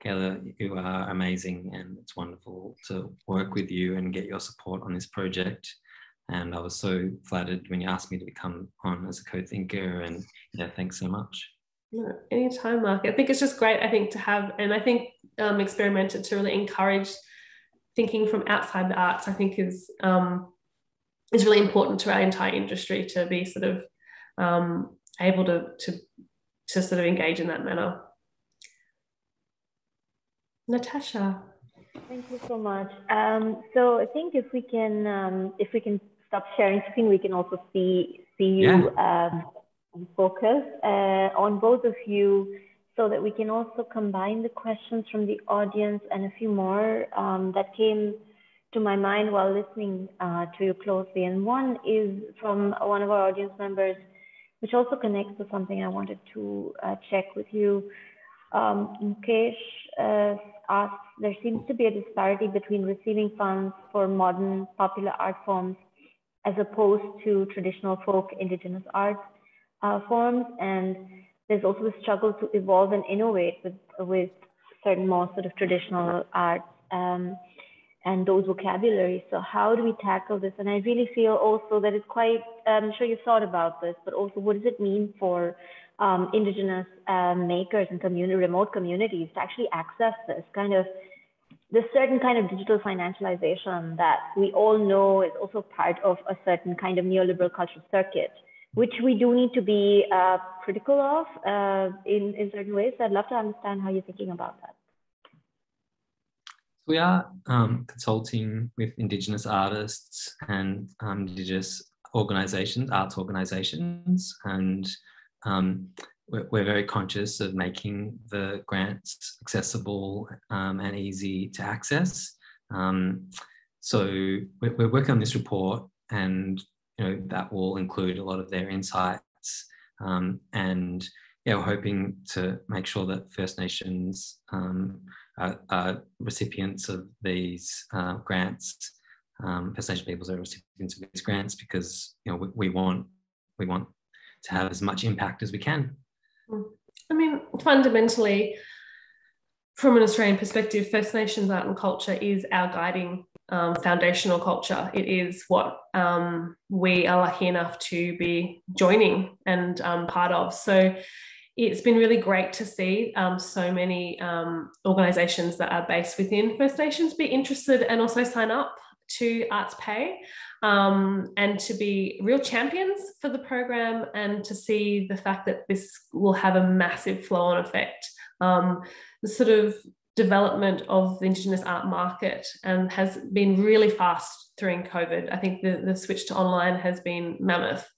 Mikala, you are amazing, and it's wonderful to work with you and get your support on this project. And I was so flattered when you asked me to come on as a co-thinker, and yeah, thanks so much. No, anytime, Marc. I think it's just great, I think, to have, and I think experimented to really encourage thinking from outside the arts, I think is really important to our entire industry, to be sort of able to sort of engage in that manner. Natasha. Thank you so much. So I think if we can stop sharing screen, we can also see you focus on both of you, so that we can also combine the questions from the audience and a few more that came to my mind while listening to you closely. And one is from one of our audience members, which also connects to something I wanted to check with you. Mukesh asks, there seems to be a disparity between receiving funds for modern popular art forms as opposed to traditional folk indigenous art forms. And there's also the struggle to evolve and innovate with certain more sort of traditional arts and those vocabularies. So how do we tackle this? And I really feel also that it's quite, I'm sure you've thought about this, but also what does it mean for indigenous makers and remote communities to actually access this certain kind of digital financialization that we all know is also part of a certain kind of neoliberal cultural circuit, which we do need to be critical of in certain ways. So I'd love to understand how you're thinking about that. We are consulting with Indigenous artists and Indigenous organisations, arts organisations, and we're very conscious of making the grants accessible and easy to access. So we're working on this report, and that will include a lot of their insights, and we're hoping to make sure that First Nations are recipients of these grants. First Nation peoples are recipients of these grants because we want to have as much impact as we can. I mean, fundamentally, from an Australian perspective, First Nations art and culture is our guiding foundational culture. It is what we are lucky enough to be joining and part of. So it's been really great to see so many organisations that are based within First Nations be interested and also sign up to Arts Pay, and to be real champions for the program, and to see the fact that this will have a massive flow-on effect. The sort of development of the Indigenous art market has been really fast during COVID. I think the switch to online has been mammoth.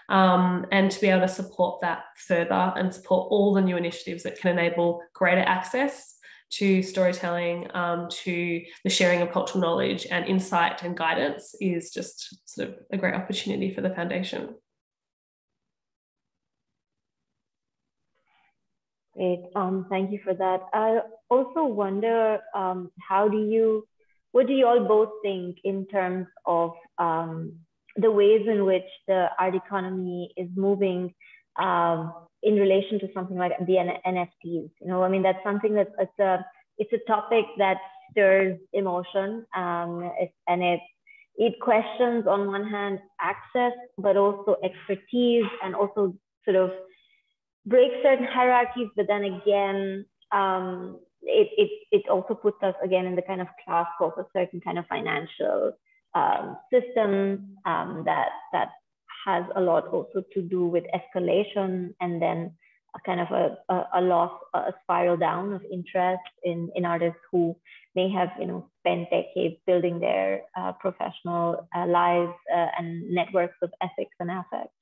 And to be able to support that further and support all the new initiatives that can enable greater access to storytelling, to the sharing of cultural knowledge and insight and guidance is just sort of a great opportunity for the foundation. Great, thank you for that. I also wonder, what do you all both think in terms of the ways in which the art economy is moving in relation to something like the NFTs? I mean, that's something that it's a topic that stirs emotion, and it questions on one hand access, but also expertise, and also sort of breaks certain hierarchies. But then again, it also puts us again in the kind of class of a certain kind of financial system that has a lot also to do with escalation, and then a kind of a spiral down of interest in artists who may have spent decades building their professional lives and networks of ethics and affect.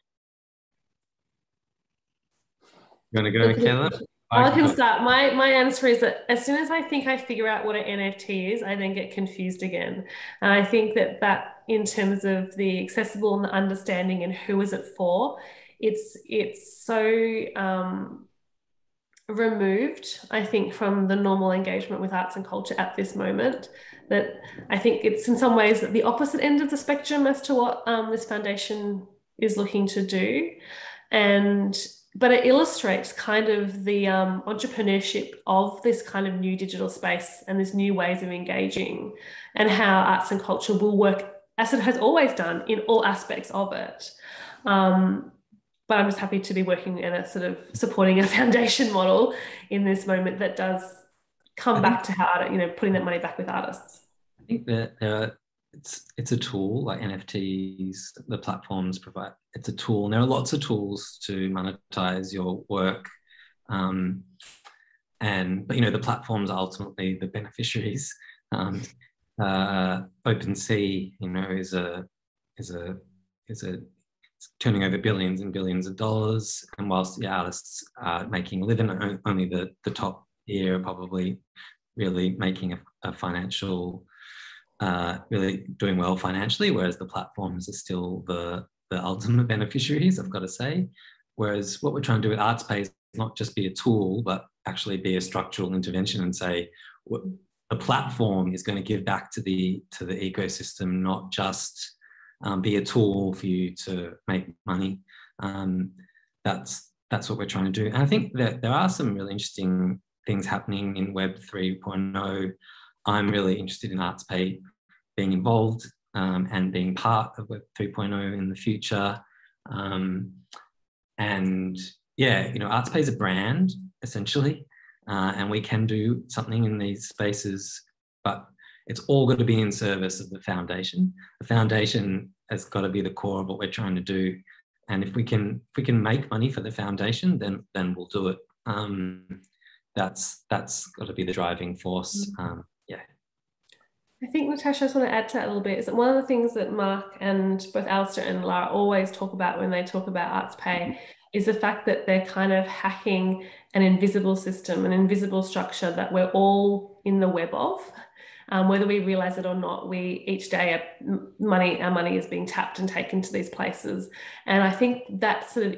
You want to go, Mikala? I can start. My answer is that as soon as I think I figure out what an NFT is, I then get confused again. And I think that in terms of the accessible and the understanding and who is it for, it's so removed, I think, from the normal engagement with arts and culture at this moment, that I think it's in some ways at the opposite end of the spectrum as to what this foundation is looking to do. But it illustrates kind of the entrepreneurship of this kind of new digital space and this new ways of engaging, and how arts and culture will work as it has always done in all aspects of it. But I'm just happy to be working in a sort of supporting a foundation model in this moment that does come back to how, putting that money back with artists. I think that it's a tool like NFTs, the platforms provide. It's a tool, and there are lots of tools to monetize your work. But the platforms are ultimately the beneficiaries. OpenSea, is a it's turning over billions and billions of dollars, and whilst the artists are making a living, only the top tier are probably really making a financial, really doing well financially, whereas the platforms are still the ultimate beneficiaries, I've got to say. Whereas what we're trying to do with ArtsPay is not just be a tool, but actually be a structural intervention and say, the platform is going to give back to the ecosystem, not just be a tool for you to make money. That's what we're trying to do. And I think that there are some really interesting things happening in Web 3.0. I'm really interested in ArtsPay being involved and being part of Web 3.0 in the future. And yeah, you know, ArtsPay is a brand essentially, and we can do something in these spaces, but it's all got to be in service of the foundation. The foundation has got to be the core of what we're trying to do. And if we can make money for the foundation, then we'll do it. That's got to be the driving force. Yeah. I think, Natasha, I just want to add to that a little bit, is that one of the things that Marc and both Alistair and Lara always talk about when they talk about ArtsPay is the fact that they're kind of hacking an invisible system, an invisible structure that we're all in the web of. Whether we realize it or not, each day our money is being tapped and taken to these places. And I think that sort of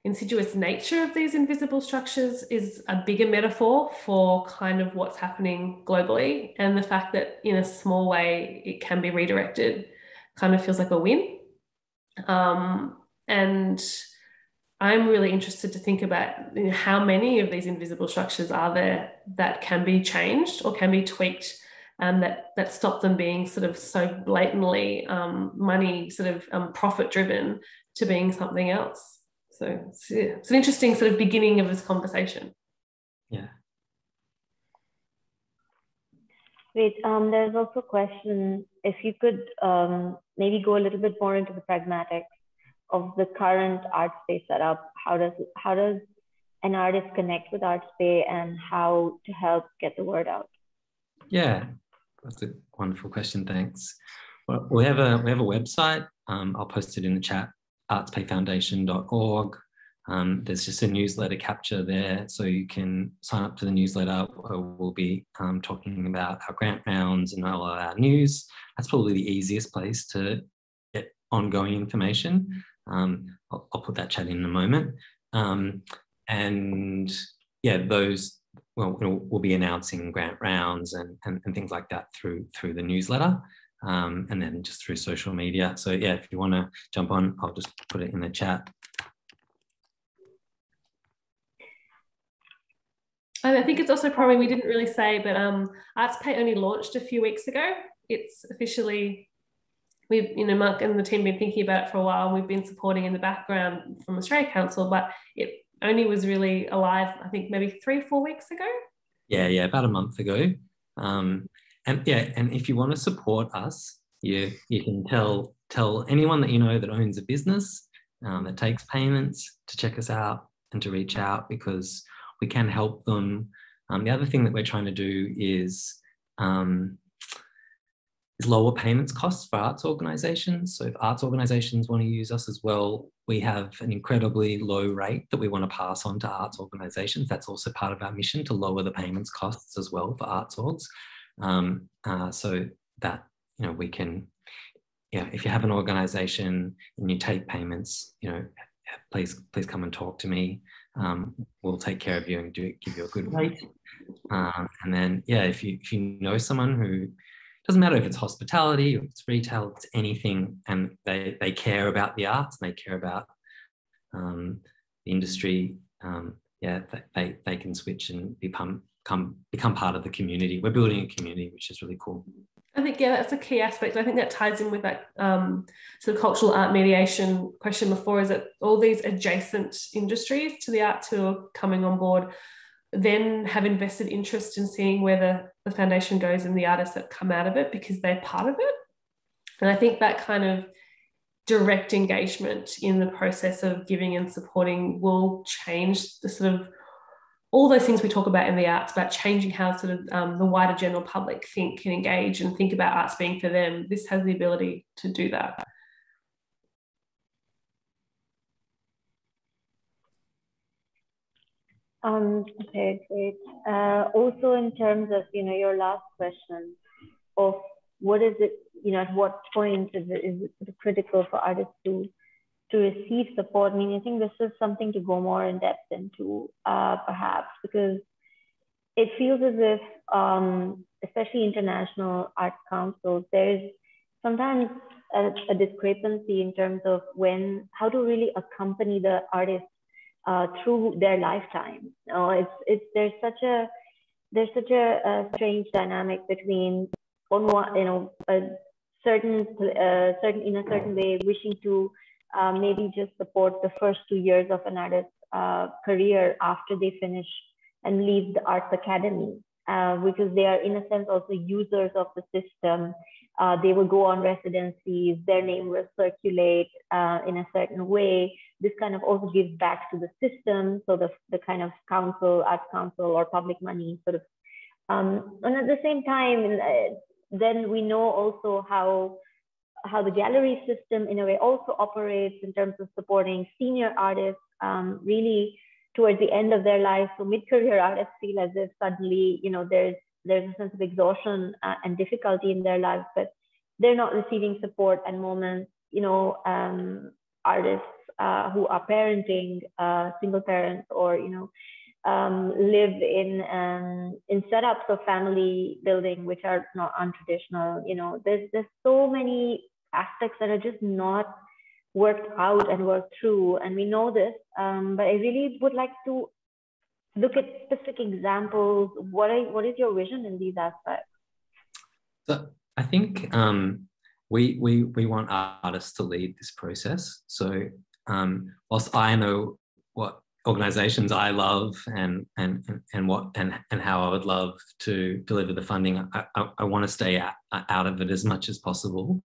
insidious nature of these invisible structures is a bigger metaphor for kind of what's happening globally, and the fact that in a small way it can be redirected kind of feels like a win. And I'm really interested to think about, you know, how many of these invisible structures are there that can be changed or can be tweaked, that stop them being sort of so blatantly money sort of profit driven to being something else. So it's an interesting sort of beginning of this conversation. Yeah. Great. There's also a question, if you could maybe go a little bit more into the pragmatics of the current ArtsPay setup. How does an artist connect with ArtsPay, and how to help get the word out? Yeah, that's a wonderful question. Thanks. Well, we have a website. I'll post it in the chat, artspayfoundation.org. There's just a newsletter capture there, so you can sign up to the newsletter. We'll be talking about our grant rounds and all of our news. That's probably the easiest place to get ongoing information. I'll put that chat in a moment. And yeah, those, well, we'll be announcing grant rounds and things like that through the newsletter, and then just through social media. So yeah, if you want to jump on, I'll just put it in the chat. And I think it's also probably, we didn't really say, but ArtsPay only launched a few weeks ago. It's officially, Marc and the team have been thinking about it for a while. We've been supporting in the background from Australia Council, but it only was really alive, I think maybe 3-4 weeks ago. Yeah, about a month ago. And if you want to support us, you can tell anyone that you know that owns a business that takes payments to check us out and to reach out, because we can help them. The other thing that we're trying to do is lower payments costs for arts organisations. So if arts organisations want to use us as well, we have an incredibly low rate that we want to pass on to arts organisations. That's also part of our mission, to lower the payments costs as well for arts orgs. So that, we can, if you have an organisation and you take payments, please come and talk to me. We'll take care of you and give you a good rate. And then, if you know someone who, doesn't matter if it's hospitality, if it's retail, it's anything, and they care about the arts, and they care about the industry, they can switch and become part of the community. We're building a community, which is really cool. I think, that's a key aspect. I think that ties in with that sort of cultural art mediation question before, is that all these adjacent industries to the arts who are coming on board then have invested interest in seeing where the foundation goes and the artists that come out of it, because they're part of it. And I think that kind of direct engagement in the process of giving and supporting will change the sort of all those things we talk about in the arts, about changing how sort of the wider general public think and engage and think about arts being for them. This has the ability to do that. Okay, great. Also, in terms of your last question of what is it, at what point is it critical for artists to receive support? I mean, I think this is something to go more in depth into, perhaps, because it feels as if, especially international art councils, there's sometimes a discrepancy in terms of how to really accompany the artist through their lifetime. There's such a strange dynamic between, on one, a certain in a certain way wishing to maybe just support the first 2 years of an artist's career after they finish and leave the arts academy, because they are in a sense also users of the system. They will go on residencies, their name will circulate in a certain way. This kind of also gives back to the system. So the kind of arts council or public money sort of, and at the same time, then we know also how the gallery system in a way also operates in terms of supporting senior artists really towards the end of their life. So mid-career artists feel as if suddenly, there's a sense of exhaustion and difficulty in their lives, but they're not receiving support and moments. Artists who are parenting, single parents, or live in setups of family building which are not untraditional. There's so many aspects that are just not worked out and worked through, and we know this. But I really would like to look at specific examples. What is your vision in these aspects? So I think we want artists to lead this process. So whilst I know what organizations I love and how I would love to deliver the funding, I want to stay out of it as much as possible.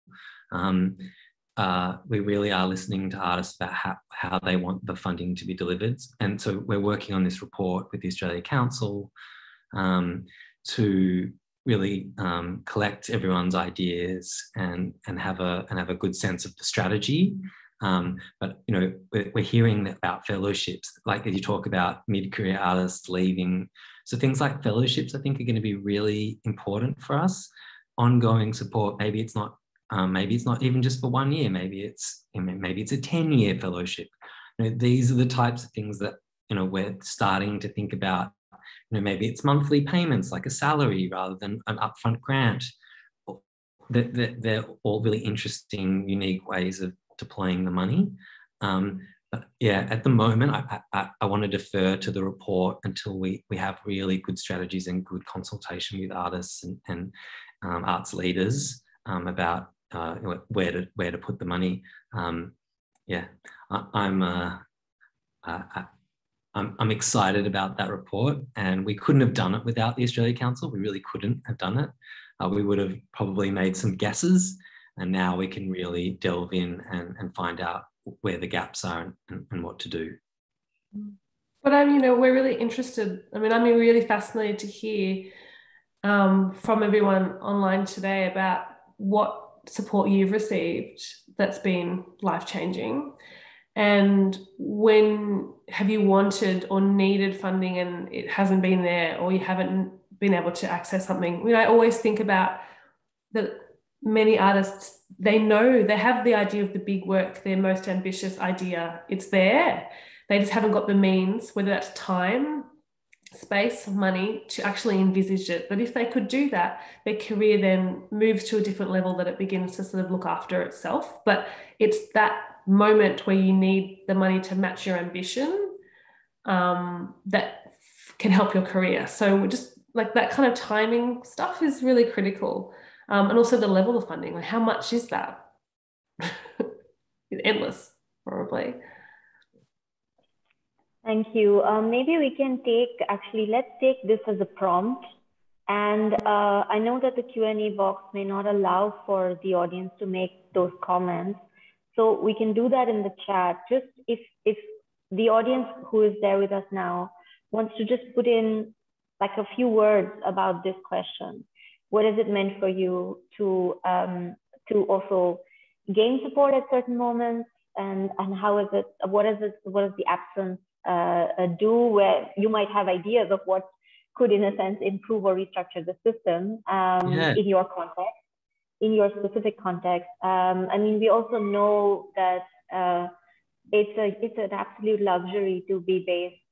We really are listening to artists about how they want the funding to be delivered. And so we're working on this report with the Australia Council to really collect everyone's ideas and have a good sense of the strategy. But we're hearing about fellowships, like as you talk about mid-career artists leaving. So things like fellowships, I think, are going to be really important for us. Ongoing support. Maybe it's not even just for 1 year. Maybe it's a 10-year fellowship. These are the types of things that we're starting to think about. Maybe it's monthly payments, like a salary, rather than an upfront grant. They're all really interesting, unique ways of deploying the money. But yeah, at the moment, I want to defer to the report until we have really good strategies and good consultation with artists and arts leaders about where to put the money. I'm excited about that report, and we couldn't have done it without the Australia Council. We really couldn't have done it. We would have probably made some guesses, and now we can really delve in and find out where the gaps are and what to do. But we're really interested. I'm really fascinated to hear from everyone online today about what support you've received that's been life-changing, and when have you wanted or needed funding and it hasn't been there, or you haven't been able to access something. I always think about that many artists, they have the idea of the big work, their most ambitious idea, it's there. They just haven't got the means, whether that's time, space, money, to actually envisage it. But if they could do that, their career then moves to a different level, that it begins to sort of look after itself. But it's that moment where you need the money to match your ambition that can help your career. So just like that kind of timing stuff is really critical. And also the level of funding, like how much is that? It's endless, probably. Thank you. Maybe we can let's take this as a prompt. And I know that the Q&A box may not allow for the audience to make those comments. So we can do that in the chat. Just if the audience who is there with us now wants to just put in like a few words about this question. What has it meant for you to also gain support at certain moments, and how is it? What is the absence do, where you might have ideas of what could, in a sense, improve or restructure the system in your context, in your specific context. I mean, we also know that it's an absolute luxury to be based,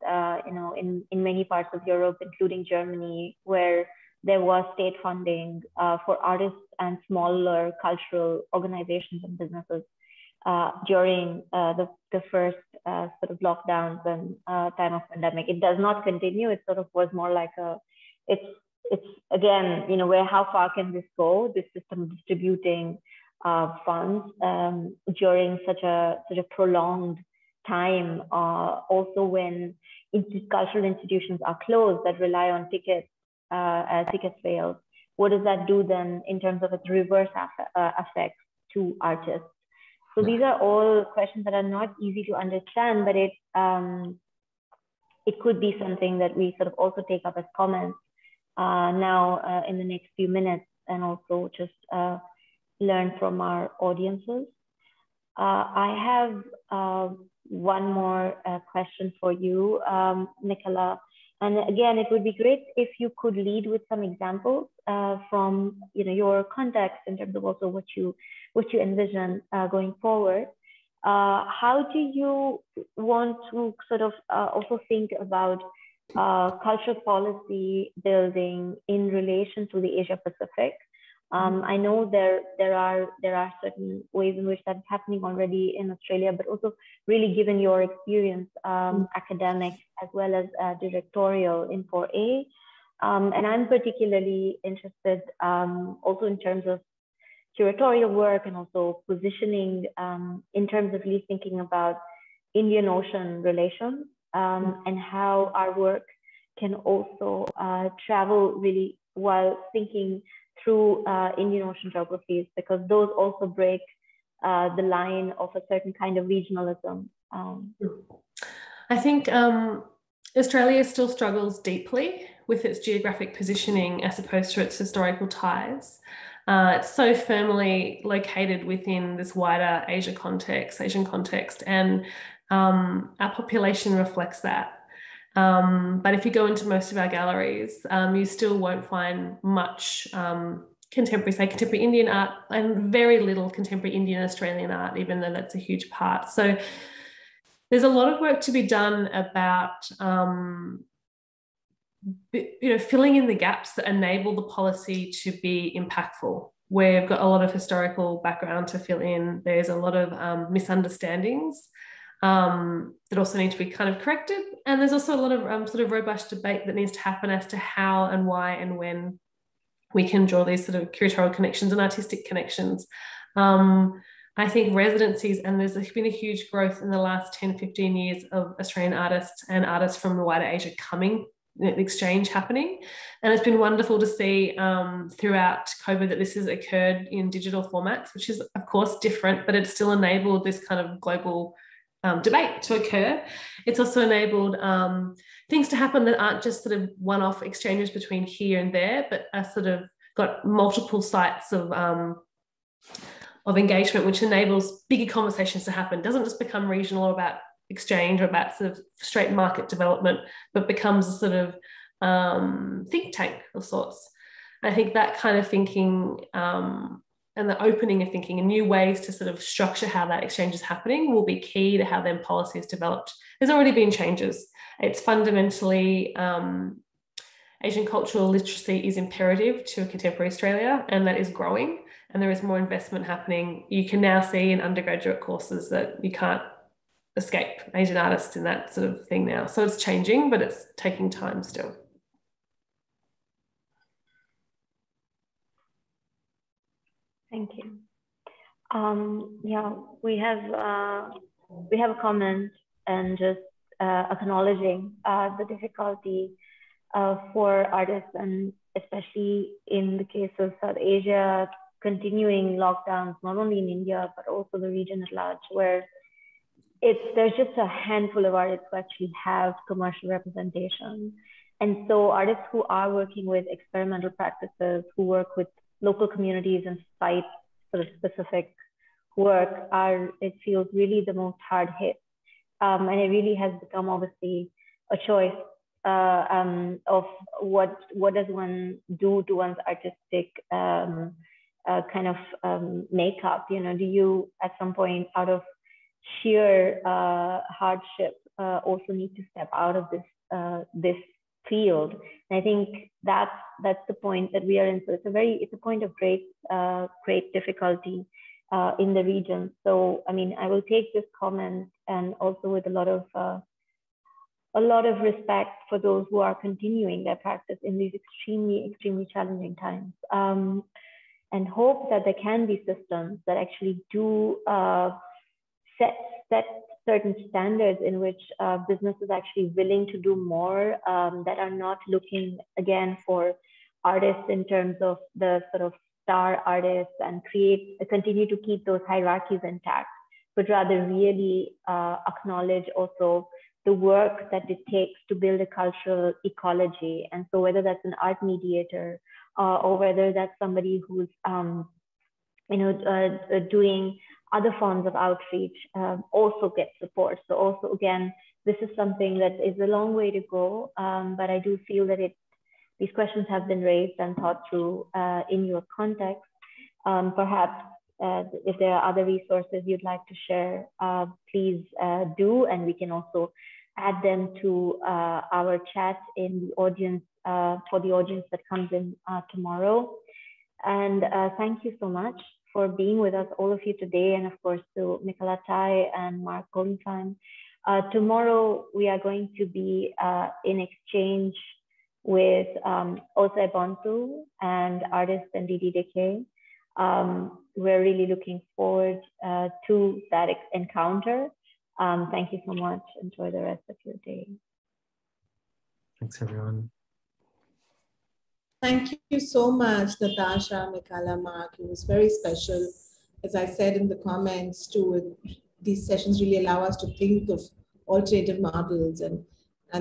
in many parts of Europe, including Germany, where there was state funding for artists and smaller cultural organizations and businesses during the first sort of lockdowns and time of pandemic. It does not continue. It sort of was more like it's again, how far can this go? This system of distributing funds during such a prolonged time, also when cultural institutions are closed that rely on ticket sales. What does that do then in terms of its reverse effects to artists? So these are all questions that are not easy to understand, but it could be something that we sort of also take up as comments now in the next few minutes, and also just learn from our audiences. I have one more question for you, Mikala. And again, it would be great if you could lead with some examples from your context in terms of also what you envision going forward. How do you want to sort of also think about cultural policy building in relation to the Asia Pacific? I know there are certain ways in which that's happening already in Australia, but also really given your experience, academic as well as directorial in 4A. And I'm particularly interested also in terms of curatorial work and also positioning in terms of really thinking about Indian Ocean relations and how our work can also travel really while thinking through Indian Ocean geographies, because those also break the line of a certain kind of regionalism. I think Australia still struggles deeply with its geographic positioning as opposed to its historical ties. It's so firmly located within this wider Asian context, and our population reflects that. But if you go into most of our galleries, you still won't find much contemporary Indian art, and very little contemporary Indian Australian art, even though that's a huge part. So there's a lot of work to be done about filling in the gaps that enable the policy to be impactful. We've got a lot of historical background to fill in. There's a lot of misunderstandings that also need to be kind of corrected. And there's also a lot of sort of robust debate that needs to happen as to how and why and when we can draw these sort of curatorial connections and artistic connections. I think residencies, and there's been a huge growth in the last 10, 15 years of Australian artists and artists from the wider Asia coming, the exchange happening. And it's been wonderful to see throughout COVID that this has occurred in digital formats, which is of course different, but it's still enabled this kind of global debate to occur. It's also enabled things to happen that aren't just sort of one-off exchanges between here and there, but are sort of got multiple sites of engagement, which enables bigger conversations to happen. It doesn't just become regional or about exchange or about sort of straight market development, but becomes a sort of think tank of sorts. I think that kind of thinking and the opening of thinking and new ways to sort of structure how that exchange is happening will be key to how then policy is developed. There's already been changes. It's fundamentally Asian cultural literacy is imperative to a contemporary Australia, and that is growing, and there is more investment happening. You can now see in undergraduate courses that you can't escape Asian artists in that sort of thing now. So it's changing, but it's taking time still. Thank you. Yeah, we have a comment and just acknowledging the difficulty for artists, and especially in the case of South Asia, continuing lockdowns, not only in India, but also the region at large, where there's just a handful of artists who actually have commercial representation. And so artists who are working with experimental practices, who work with local communities and site sort of specific work it feels really the most hard hit. And it really has become obviously a choice of what does one do to one's artistic kind of makeup. You know, do you at some point out of sheer hardship also need to step out of this field? And I think that's the point that we are in. So it's a point of great difficulty in the region. So I mean, I will take this comment and also with a lot of respect for those who are continuing their practice in these extremely challenging times, and hope that there can be systems that actually do set certain standards in which business is actually willing to do more, that are not looking again for artists in terms of the sort of star artists and continue to keep those hierarchies intact, but rather really acknowledge also the work that it takes to build a cultural ecology. And so whether that's an art mediator or whether that's somebody who's doing other forms of outreach, also get support. So also again, this is something that is a long way to go, but I do feel that these questions have been raised and thought through in your context. Perhaps if there are other resources you'd like to share, please do, and we can also add them to our chat in the audience, for the audience that comes in tomorrow. And thank you so much for being with us, all of you today, and of course to Mikala and Marc Goldenfein. Tomorrow we are going to be in exchange with Osei Bonsu and artist and DDDK. We're really looking forward to that encounter. Thank you so much. Enjoy the rest of your day. Thanks, everyone. Thank you so much, Natasha, Mikala, Marc. It was very special. As I said in the comments too, these sessions really allow us to think of alternative models, and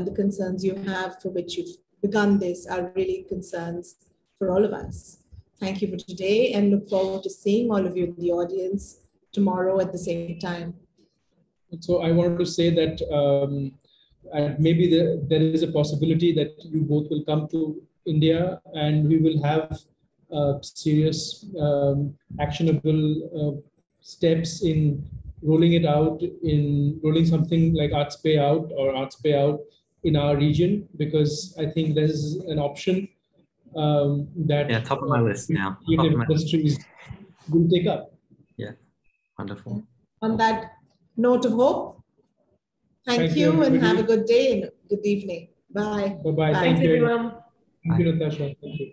the concerns you have for which you've begun this are really concerns for all of us. Thank you for today, and look forward to seeing all of you in the audience tomorrow at the same time. So I wanted to say that maybe there is a possibility that you both will come to India and we will have serious actionable steps in rolling it out, in rolling something like Arts Pay Out or Arts Pay Out in our region, because I think there's an option that top of my list now. Industries will take up. Yeah, wonderful. On that note of hope, thank you and have a good day and good evening. Bye. Bye-bye. Thanks, everyone. Thank you, Natasha. Thank you.